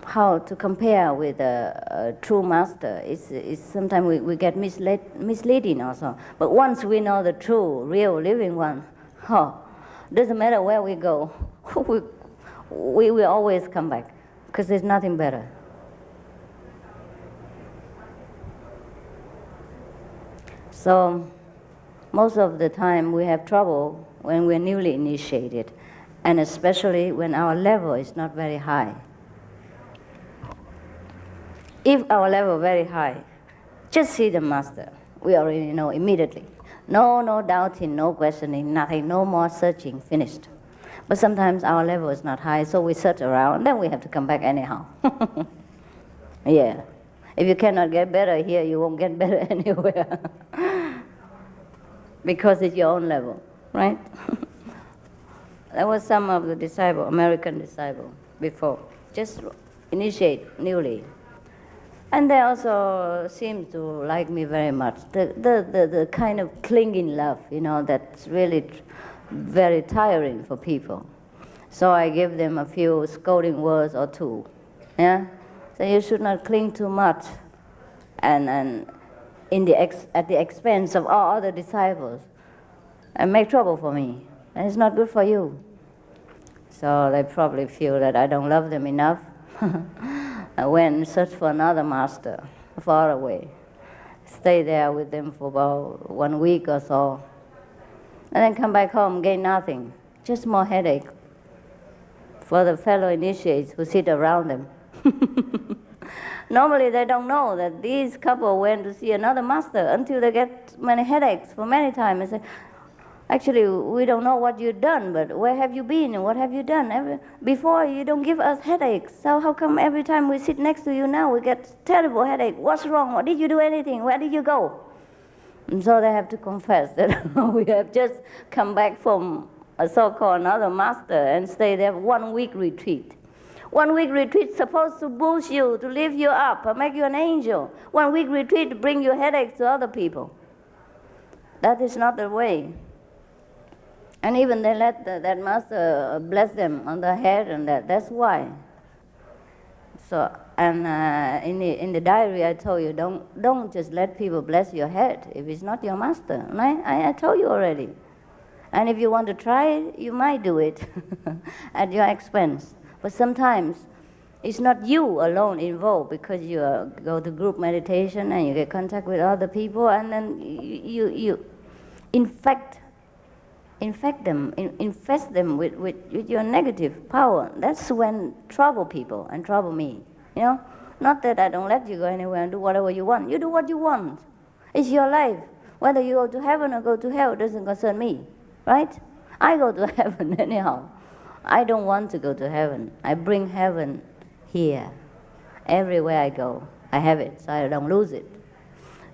how to compare with a true master, it's sometimes we get misleading also. But once we know the true, real, living one, doesn't matter where we go, we will always come back, because there's nothing better. So most of the time we have trouble when we're newly initiated, and especially when our level is not very high. If our level very high, just see the master. We already know immediately. No doubting, no questioning, nothing, no more searching, finished. But sometimes our level is not high, so we search around, then we have to come back anyhow. Yeah. If you cannot get better here, you won't get better anywhere. Because it's your own level, right? That was some of the disciple, American disciple, before, just initiate newly. And they also seem to like me very much. The kind of clinging love, you know, that's really very tiring for people. So I give them a few scolding words or two. Yeah? So you should not cling too much and at the expense of all other disciples and make trouble for me. And it's not good for you. So they probably feel that I don't love them enough. I went and searched for another master far away. Stay there with them for about 1 week or so. And then come back home, gain nothing. Just more headache for the fellow initiates who sit around them. Normally they don't know that these couple went to see another master until they get many headaches for many times. They say, Actually, we don't know what you've done, but where have you been and what have you done? Before, you don't give us headaches. So how come every time we sit next to you now, we get terrible headache? What's wrong? What did you do anything? Where did you go? And so they have to confess that we have just come back from a so-called another master and stay there 1 week retreat. 1 week retreat supposed to boost you, to lift you up, and make you an angel. 1 week retreat to bring you headaches to other people. That is not the way. And even they let that master bless them on the head, and that's why. So, and in the diary I told you, don't just let people bless your head if it's not your master. And I told you already. And if you want to try it, you might do it at your expense. But sometimes it's not you alone involved, because you go to group meditation and you get contact with other people, and then you infest them with your negative power. That's when trouble people and trouble me. You know, not that I don't let you go anywhere and do whatever you want. You do what you want. It's your life. Whether you go to heaven or go to hell doesn't concern me, right? I go to heaven anyhow. I don't want to go to heaven. I bring heaven here. Everywhere I go, I have it, so I don't lose it.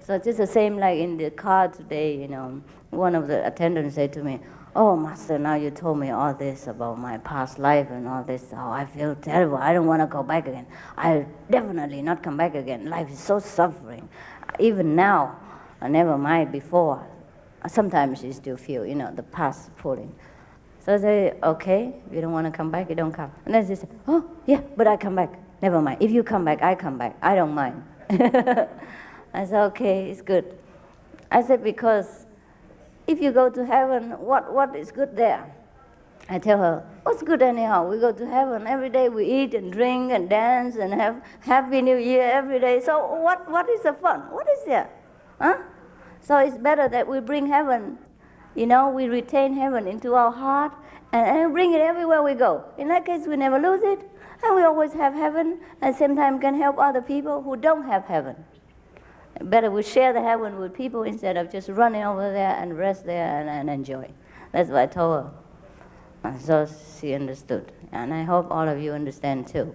So it's just the same like in the car today, you know, one of the attendants said to me, "Oh, Master, now you told me all this about my past life and all this. Oh, I feel terrible. I don't want to go back again. I'll definitely not come back again. Life is so suffering. Even now, never mind before. Sometimes you still feel, you know, the past pulling." So I say, "Okay, if you don't want to come back, you don't come." And then she said, "Oh, yeah, but I come back. Never mind. If you come back, I come back. I don't mind." I said, "Okay, it's good." I said, "Because if you go to heaven, what is good there?" I tell her, "What's good anyhow? We go to heaven. Every day we eat and drink and dance and have Happy New Year every day. So what is the fun? What is there? Huh? So it's better that we bring heaven. You know, we retain heaven into our heart and bring it everywhere we go. In that case, we never lose it. And we always have heaven, and at the same time can help other people who don't have heaven. Better we share the heaven with people instead of just running over there and rest there and enjoy." That's what I told her. And so she understood. And I hope all of you understand too.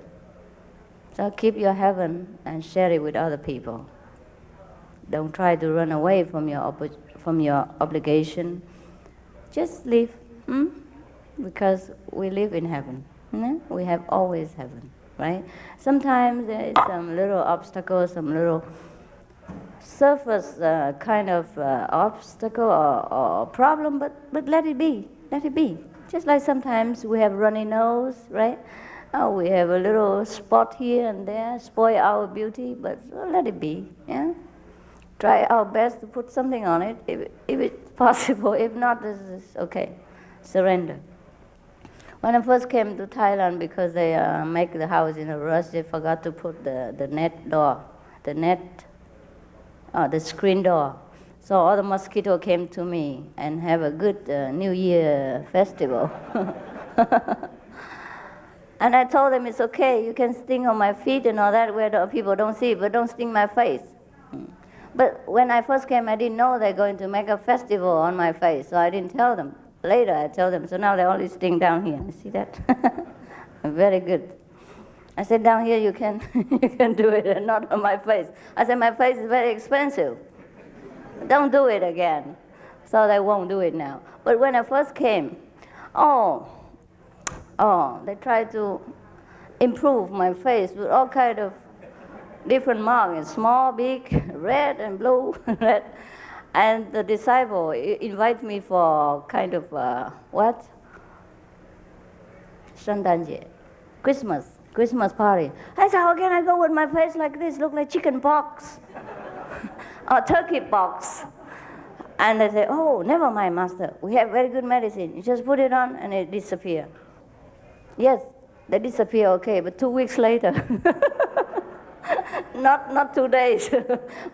So keep your heaven and share it with other people. Don't try to run away from your obligation. Just live, because we live in heaven. We have always heaven, right? Sometimes there is some little obstacle, some little surface kind of obstacle or problem, but let it be. Let it be. Just like sometimes we have runny nose, right? Oh, we have a little spot here and there, spoil our beauty, but let it be. Yeah. Try our best to put something on it, if it's possible. If not, this is okay. Surrender. When I first came to Thailand, because they make the house in a rush, they forgot to put the net door, the screen door. So all the mosquito came to me and have a good New Year festival. And I told them, "It's okay, you can sting on my feet and all that where the people don't see, but don't sting my face." But when I first came, I didn't know they're going to make a festival on my face, so I didn't tell them. Later I told them, so now they only sting down here. You see that? Very good. I said, "Down here you can do it, and not on my face." I said, "My face is very expensive. Don't do it again." So they won't do it now. But when I first came, they tried to improve my face with all kind of different marks, small, big, red and blue, red. And the disciple invite me for kind of Christmas party. I said, "How can I go with my face like this? Look like chicken pox or turkey pox." And they say, "Oh, never mind, Master. We have very good medicine. You just put it on and it disappears." Yes, they disappear, okay, but 2 weeks later. Not 2 days.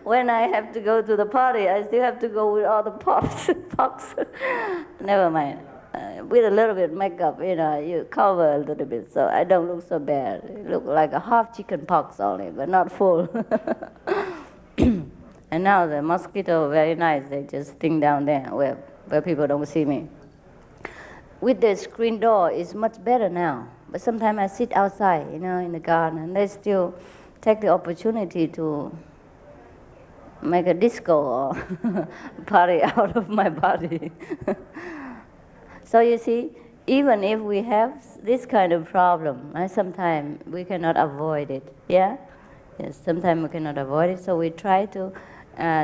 When I have to go to the party, I still have to go with all the pox. Never mind. With a little bit of makeup, you cover a little bit, so I don't look so bad. I look like a half chicken pox only, but not full. And now the mosquito, very nice. They just sting down there where where people don't see me. With the screen door, it's much better now. But sometimes I sit outside, in the garden, and they still take the opportunity to make a disco or party out of my body. So you see, even if we have this kind of problem, sometimes we cannot avoid it. Yeah? Yes, sometimes we cannot avoid it, so we try to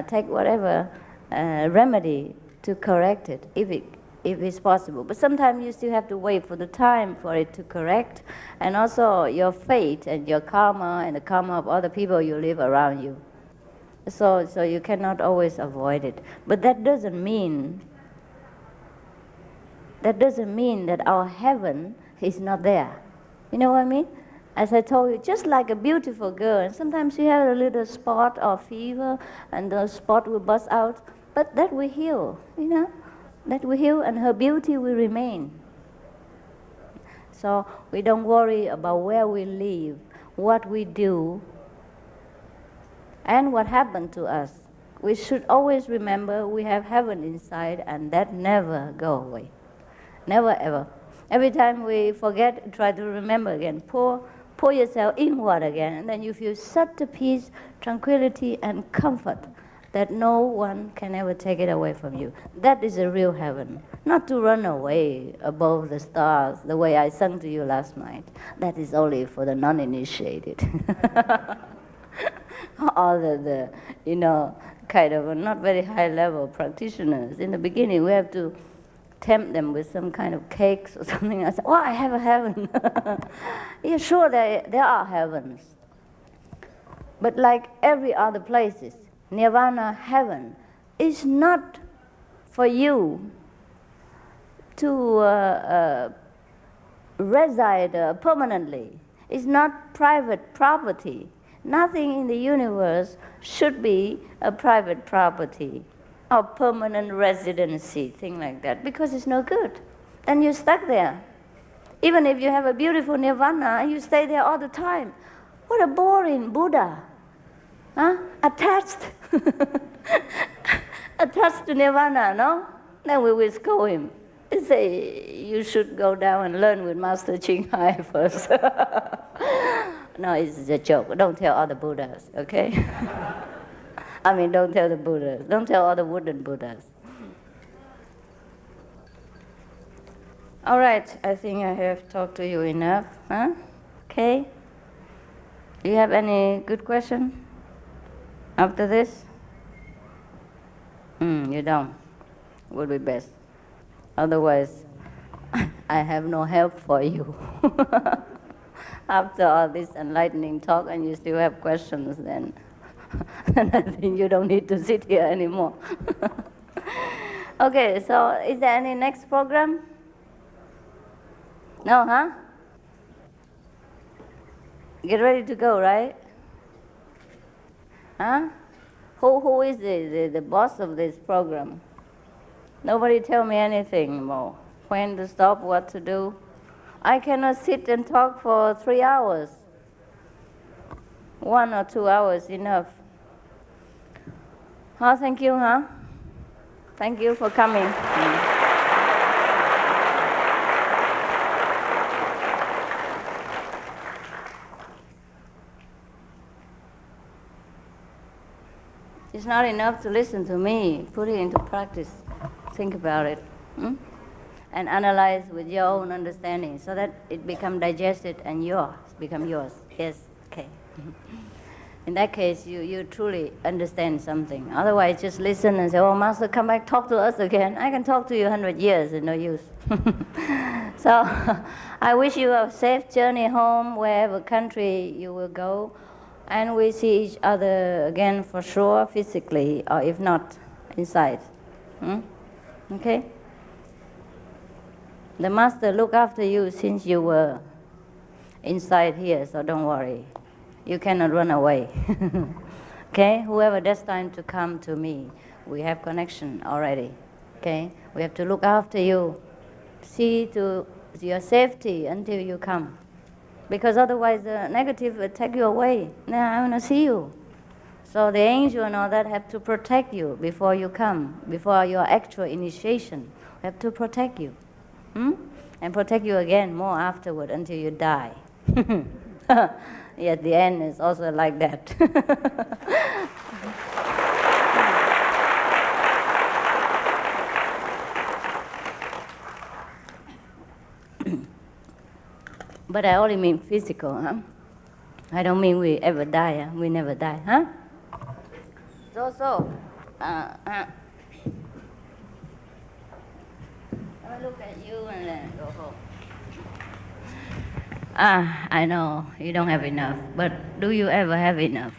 take whatever remedy to correct it, if it's possible. But sometimes you still have to wait for the time for it to correct, and also your fate and your karma and the karma of other people you live around you. So you cannot always avoid it. But that doesn't mean that our heaven is not there. You know what I mean? As I told you, just like a beautiful girl, and sometimes you have a little spot or fever, and the spot will bust out, but that will heal, that will heal, and her beauty will remain. So we don't worry about where we live, what we do, and what happened to us. We should always remember we have heaven inside, and that never go away. Never ever. Every time we forget, try to remember again. Pour yourself inward again, and then you feel such a peace, tranquility, and comfort that no one can ever take it away from you. That is a real heaven. Not to run away above the stars, the way I sang to you last night. That is only for the non-initiated. Or the kind of not very high-level practitioners. In the beginning, we have to tempt them with some kind of cakes or something. I say, I have a heaven. Yeah, sure, there are heavens. But like every other places, Nirvana heaven is not for you to reside permanently. It's not private property. Nothing in the universe should be a private property or permanent residency, thing like that, because it's no good. Then you're stuck there. Even if you have a beautiful nirvana and you stay there all the time, what a boring Buddha. Huh? Attached. Attached to nirvana, no? Then we will scold him. We say, you should go down and learn with Master Ching Hai first. No, it's a joke. Don't tell other Buddhas, okay? I mean, don't tell the Buddhas. Don't tell other wooden Buddhas. All right, I think I have talked to you enough, huh? Okay? Do you have any good question after this? You don't. Would be best. Otherwise, I have no help for you. After all this enlightening talk and you still have questions, then I think you don't need to sit here anymore. Okay, so is there any next program? No, huh? Get ready to go, right? Huh? Who is the boss of this program? Nobody tell me anything more. When to stop, what to do. I cannot sit and talk for 3 hours. 1 or 2 hours enough. Oh, thank you, huh? Thank you for coming. It's not enough to listen to me. Put it into practice. Think about it. And analyze with your own understanding so that it becomes digested and become yours. Yes, okay. In that case, you truly understand something. Otherwise, just listen and say, Master, come back, talk to us again. I can talk to you 100 years, it's no use. So, I wish you a safe journey home, wherever country you will go. And we see each other again for sure, physically, or if not, inside. Okay? The Master look after you since you were inside here, so don't worry. You cannot run away. Okay? Whoever destined to come to me, we have connection already. Okay? We have to look after you. See to your safety until you come. Because otherwise the negative will take you away. Now I want to see you. So the angel and all that have to protect you before you come, before your actual initiation. Have to protect you. And protect you again more afterward until you die. At the end it's also like that. But I only mean physical, huh? I don't mean we ever die, huh? We never die, huh? So, I look at you and then go home. I know you don't have enough, but do you ever have enough?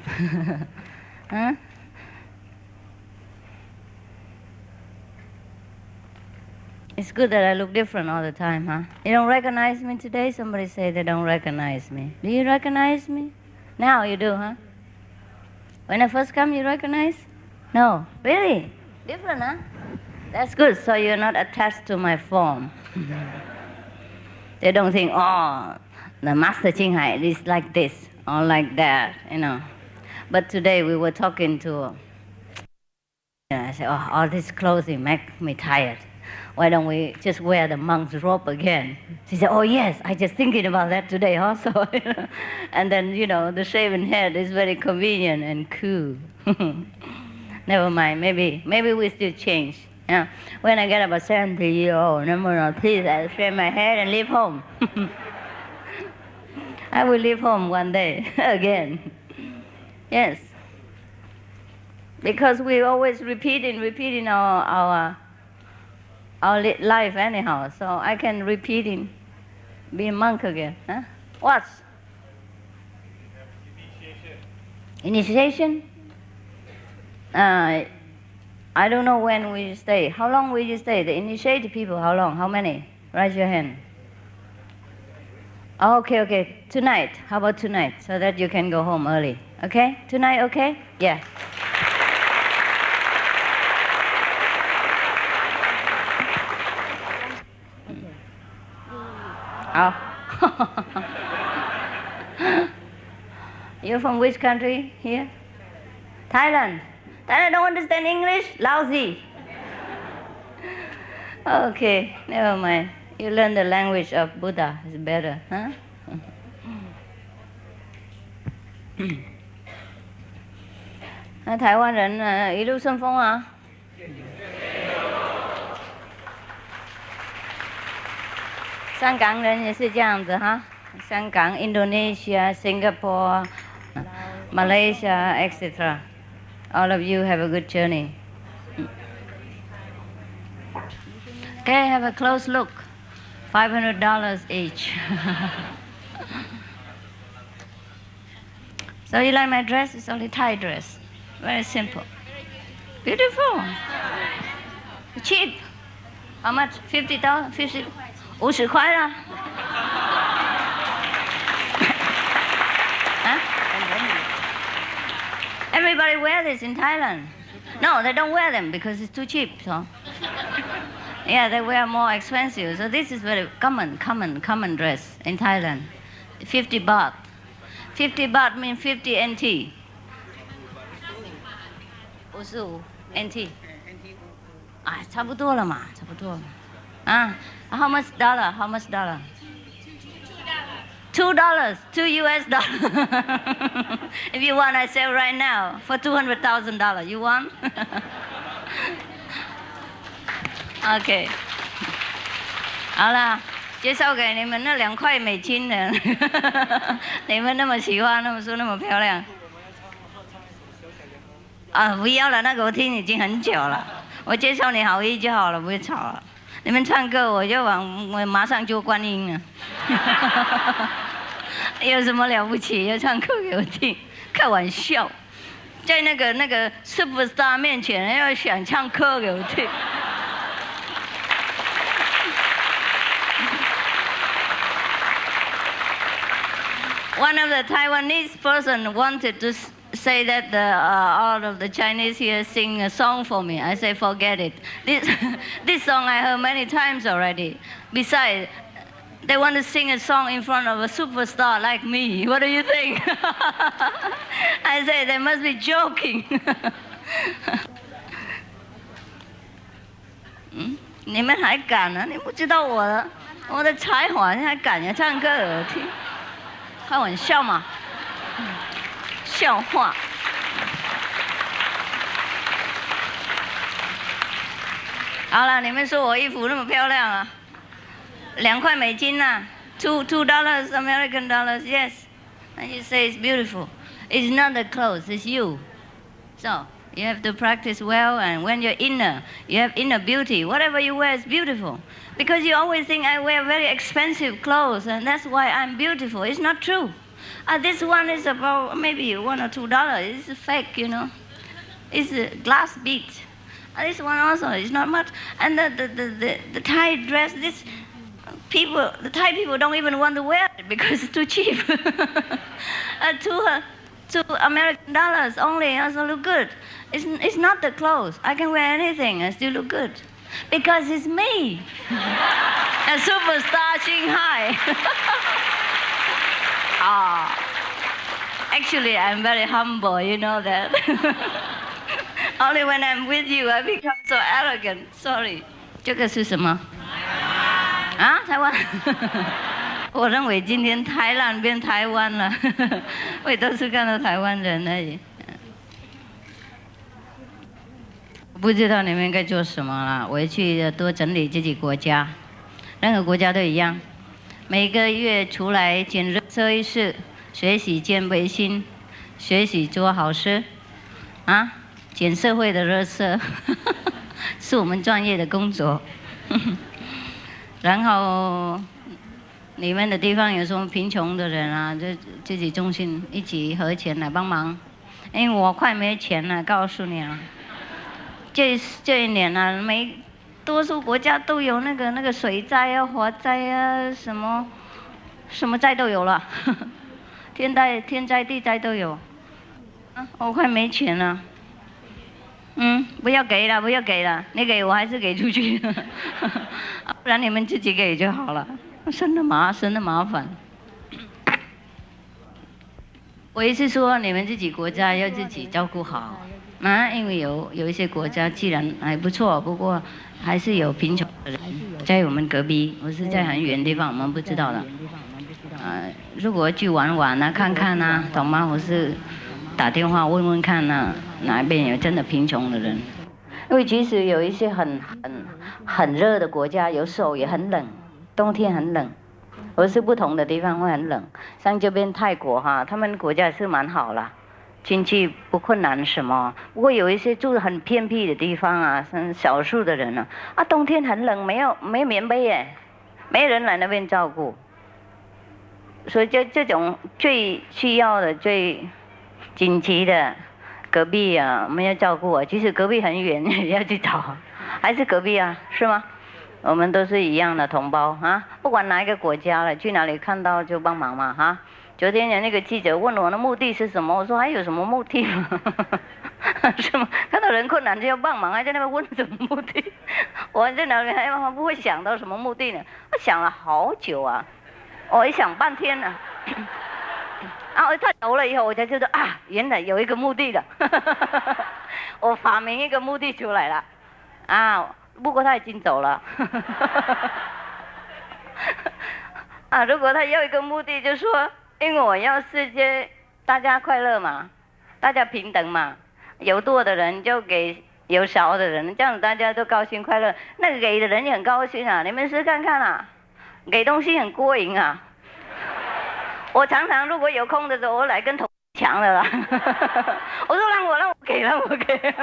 Huh? It's good that I look different all the time, huh? You don't recognize me today? Somebody say they don't recognize me. Do you recognize me? Now you do, huh? When I first come, you recognize? No. Really? Different, huh? That's good, so you're not attached to my form. They don't think, oh, the Master Ching-Hai is like this or like that, you know. But today we were talking to, I said, oh, all this clothing make me tired. Why don't we just wear the monk's robe again? She said, oh yes, I just thinking about that today also. And then, you know, the shaven head is very convenient and cool. Never mind, maybe we still change. Yeah. When I get about 70 years old, please, I'll shave my hair and leave home. I will leave home one day again. Yes. Because we always repeating our life anyhow, so I can repeating, be a monk again. Huh? What? Initiation? I don't know when will you stay. How long will you stay? The initiated people, how long? How many? Raise your hand. Oh, okay. Tonight. How about tonight? So that you can go home early. Okay? Tonight, okay? Yeah. Oh. You're from which country here? Thailand. Thailand don't understand English? Lousy. Okay, never mind. You learn the language of Buddha. It's better, huh? 那台湾人一路顺风啊。香港人也是这样子哈，香港、Indonesia、Singapore、Malaysia, etc. All of you have a good journey. Okay, have a close look. $500 each. So you like my dress? It's only Thai dress. Very simple. Beautiful. Cheap. How much? $50? 50块啦。Huh? Everybody wear this in Thailand. No, they don't wear them because it's too cheap. So, yeah, they wear more expensive. So this is very common dress in Thailand. 50 baht. 50 baht means 50 NT. 55 NT. 差不多了嘛，差不多。How much dollar? How much dollar? $2, $2 US. If you want, I sell right now for $200,000. You want? Okay. 好了，介绍给你们那2块美金的，你们那么喜欢，那么说那么漂亮。不要了，那个我听已经很久了。我介绍你好意就好了，不会吵了。你们唱歌，我马上就观音了。有什么了不起？要唱歌给我听？开玩笑，在那个 superstar 面前要想唱歌给我听。One of the Taiwanese person wanted to say that all of the Chinese here sing a song for me. I say, forget it. This song I heard many times already. Besides, They want to sing a song in front of a superstar like me. What do you think? I say they must be joking. 你们还敢啊？你不知道我的才华，你还敢呀？唱歌耳听，开玩笑嘛？笑话。好了，你们说我衣服那么漂亮啊？2块美金呐，$2 American dollars, yes. And you say it's beautiful. It's not the clothes, it's you. So you have to practice well, and when you're inner, you have inner beauty. Whatever you wear is beautiful. Because you always think I wear very expensive clothes, and that's why I'm beautiful. It's not true. This one is about maybe $1 or $2. It's fake, you know. It's a glass bead. This one also is not much. And the Thai dress, this people, the Thai people don't even want to wear it because it's too cheap. $2 American dollars only also look good. It's not the clothes. I can wear anything and still look good. Because it's me. A superstar Shanghai. Actually, I'm very humble, you know that. Only when I'm with you, I become so arrogant. Sorry. 这个是什么？啊，台湾。我认为今天台南变台湾了，我也都是看到台湾人而已。不知道你们该做什么了，回去多整理自己国家，任何国家都一样。每个月出来捡垃圾一次，学习见卫星，学习做好事，啊，捡社会的垃圾，是我们专业的工作。然后你们的地方有什么贫穷的人啊，就自己中心一起合钱来帮忙。因为我快没钱了，告诉你啊，这一年啊，多数国家都有那个水灾啊、火灾啊，什么灾都有了，天灾地灾都有。我快没钱了。不要给了，不要给了，你给我还是给出去，不然你们自己给就好了，省得麻烦。我意思说，你们自己国家要自己照顾好，因为有一些国家既然还不错，不过还是有贫穷的人，在我们隔壁，我是在很远的地方，我们不知道的。如果去玩啊，看看啊，懂吗？我是打电话问问看啊，哪一边有真的贫穷的人？因为其实有一些很热的国家，有时候也很冷，冬天很冷，而是不同的地方会很冷。像这边泰国哈，他们国家是蛮好啦，经济不困难什么。不过有一些住很偏僻的地方啊，像少数的人啊，冬天很冷，没有棉被耶，没人来那边照顾。所以这种最需要的最紧急的隔壁啊，我们要照顾啊。其实隔壁很远，也要去找，还是隔壁啊，是吗？我们都是一样的同胞啊，不管哪一个国家了，去哪里看到就帮忙嘛哈。昨天有那个记者问我的目的是什么，我说还有什么目的吗？是吗？看到人困难就要帮忙，还在那边问什么目的？我在哪里还不会想到什么目的呢？我想了好久啊，我一想半天呢。他走了以后，我才知道啊，原来有一个目的的。我发明一个目的出来了，不过他已经走了。如果他要一个目的，就说因为我要世界大家快乐嘛，大家平等嘛，有多的人就给有少的人，这样大家都高兴快乐。那个给的人也很高兴啊，你们试看看啊，给东西很过瘾啊。我常常如果有空的时候，我来跟同抢的啦。我说让我给。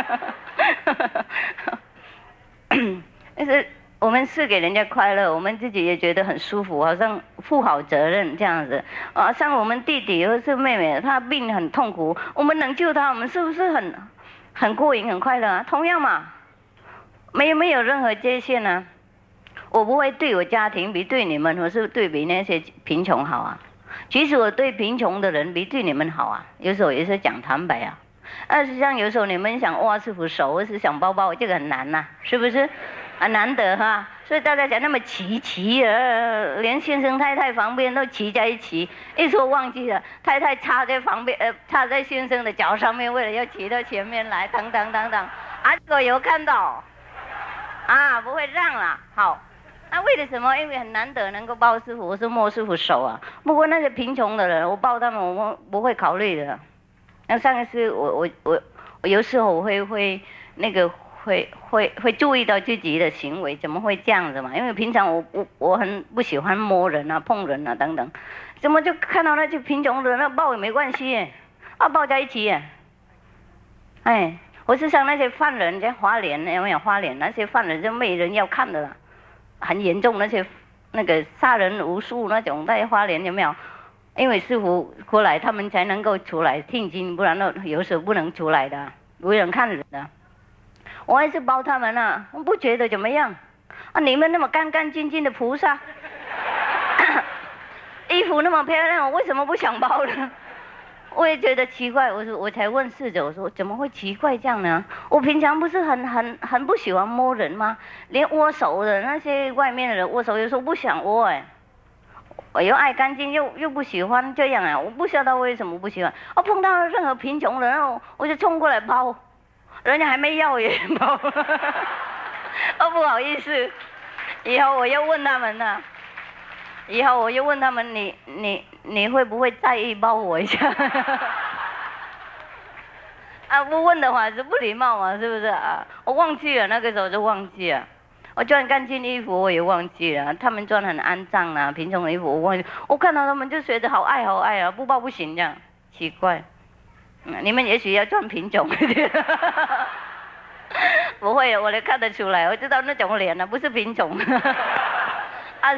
但是我们是给人家快乐，我们自己也觉得很舒服，好像负好责任这样子。像我们弟弟或是妹妹，他病很痛苦，我们能救他，我们是不是很过瘾、很快乐啊？同样嘛，没有任何界限啊。我不会对我家庭比对你们，或是对比那些贫穷好啊。其实我对贫穷的人比对你们好啊，有时候也是讲坦白啊。实际上有时候你们想挖师傅手，或是想包包，这个很难呐，是不是？难得哈。所以大家讲那么齐连先生太太旁边都齐在一起，一说忘记了，太太插在旁边，插在先生的脚上面，为了要骑到前面来，等，这个有看到，不会让了，好。那为了什么？因为很难得能够抱师傅，我是摸师傅手啊。不过那些贫穷的人，我抱他们，我不会考虑的。那上一次我有时候我会注意到自己的行为，怎么会这样子嘛？因为平常我很不喜欢摸人啊、碰人啊等等，怎么就看到那些贫穷的人，那抱也没关系，抱在一起。我是像那些犯人，在花莲有没有？花莲那些犯人就没人要看的了。很严重，那个杀人无数那种在花莲有没有？因为师傅过来，他们才能够出来听经，不然有时候不能出来的，没人看人的。我还是包他们啊，我不觉得怎么样。你们那么干干净净的菩萨，衣服那么漂亮，我为什么不想包呢？我也觉得奇怪，我才问侍者，我说怎么会奇怪这样呢？我平常不是很不喜欢摸人吗？连握手的那些外面的人握手，有时候不想握我又爱干净又不喜欢这样我不晓得为什么不喜欢。碰到任何贫穷人我就冲过来包，人家还没要也包，不好意思，以后我又问他们了。以后我又问他们，你会不会在意包我一下？不问的话是不礼貌嘛，是不是我忘记了，那个时候就忘记了。我穿干净衣服我也忘记了，他们穿很肮脏啊，贫穷的衣服我忘记。我看到他们就觉得好爱啊，不包不行这样，奇怪。你们也许要穿贫穷一点。不会，我都看得出来，我知道那种脸不是贫穷。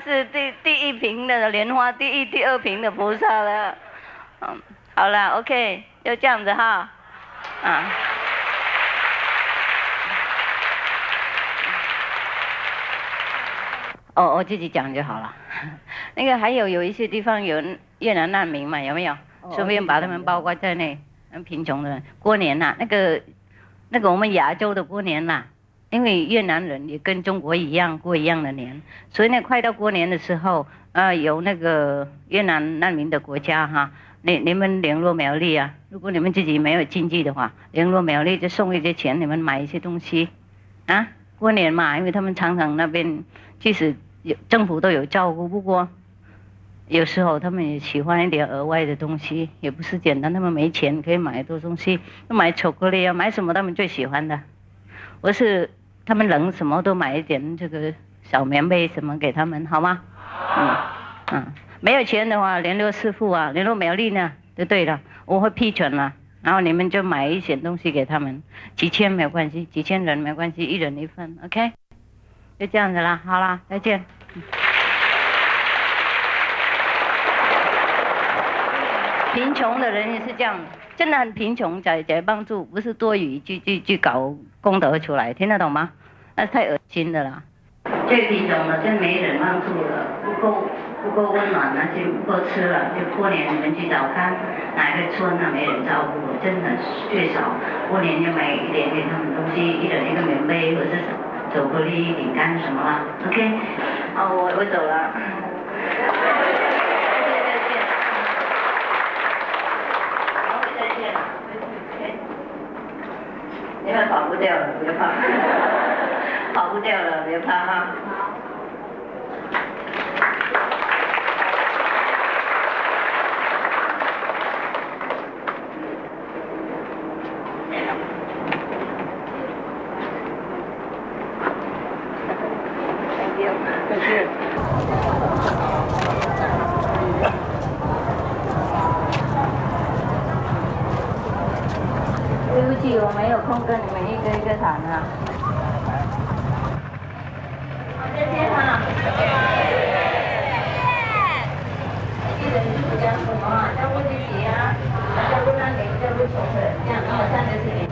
是第一瓶的莲花，第二瓶的菩萨了。好了 ，OK， 就这样子哈。我自己讲就好了。那个还有一些地方有越南难民嘛，有没有？顺便把他们包括在内，贫穷的人过年那个我们亚洲的过年因为越南人也跟中国一样过一样的年，所以呢，快到过年的时候，有那个越南难民的国家你们联络苗栗如果你们自己没有经济的话，联络苗栗就送一些钱，你们买一些东西，过年嘛，因为他们常常那边即使政府都有照顾，不过有时候他们也喜欢一点额外的东西，也不是简单，他们没钱可以买多东西，买巧克力买什么他们最喜欢的，他们冷什么都买一点这个小棉被什么给他们，好吗？没有钱的话联络师父联络苗栗呢就对了，我会批准了，然后你们就买一些东西给他们，几千没有关系，几千人没关系，一人一份 ，OK， 就这样子啦，好啦，再见。贫穷的人也是这样，真的很贫穷才帮助，不是多余去搞功德出来，听得懂吗？那太恶心的啦。最贫穷的真没人帮助了，不够温暖就不够吃了，就过年你们去找看哪个村没人照顾，真的最少过年就买一点给他们东西，一人一个棉被或者是巧克力、饼干什么啦 ，OK？ 我走了。你们跑不掉了，别怕，跑不掉了，别怕哈。再见。对不起，我没有空跟你们一个一个谈好，再见一人就讲什么照顾自己照顾那里，照顾穷人，这样，然后3个是你。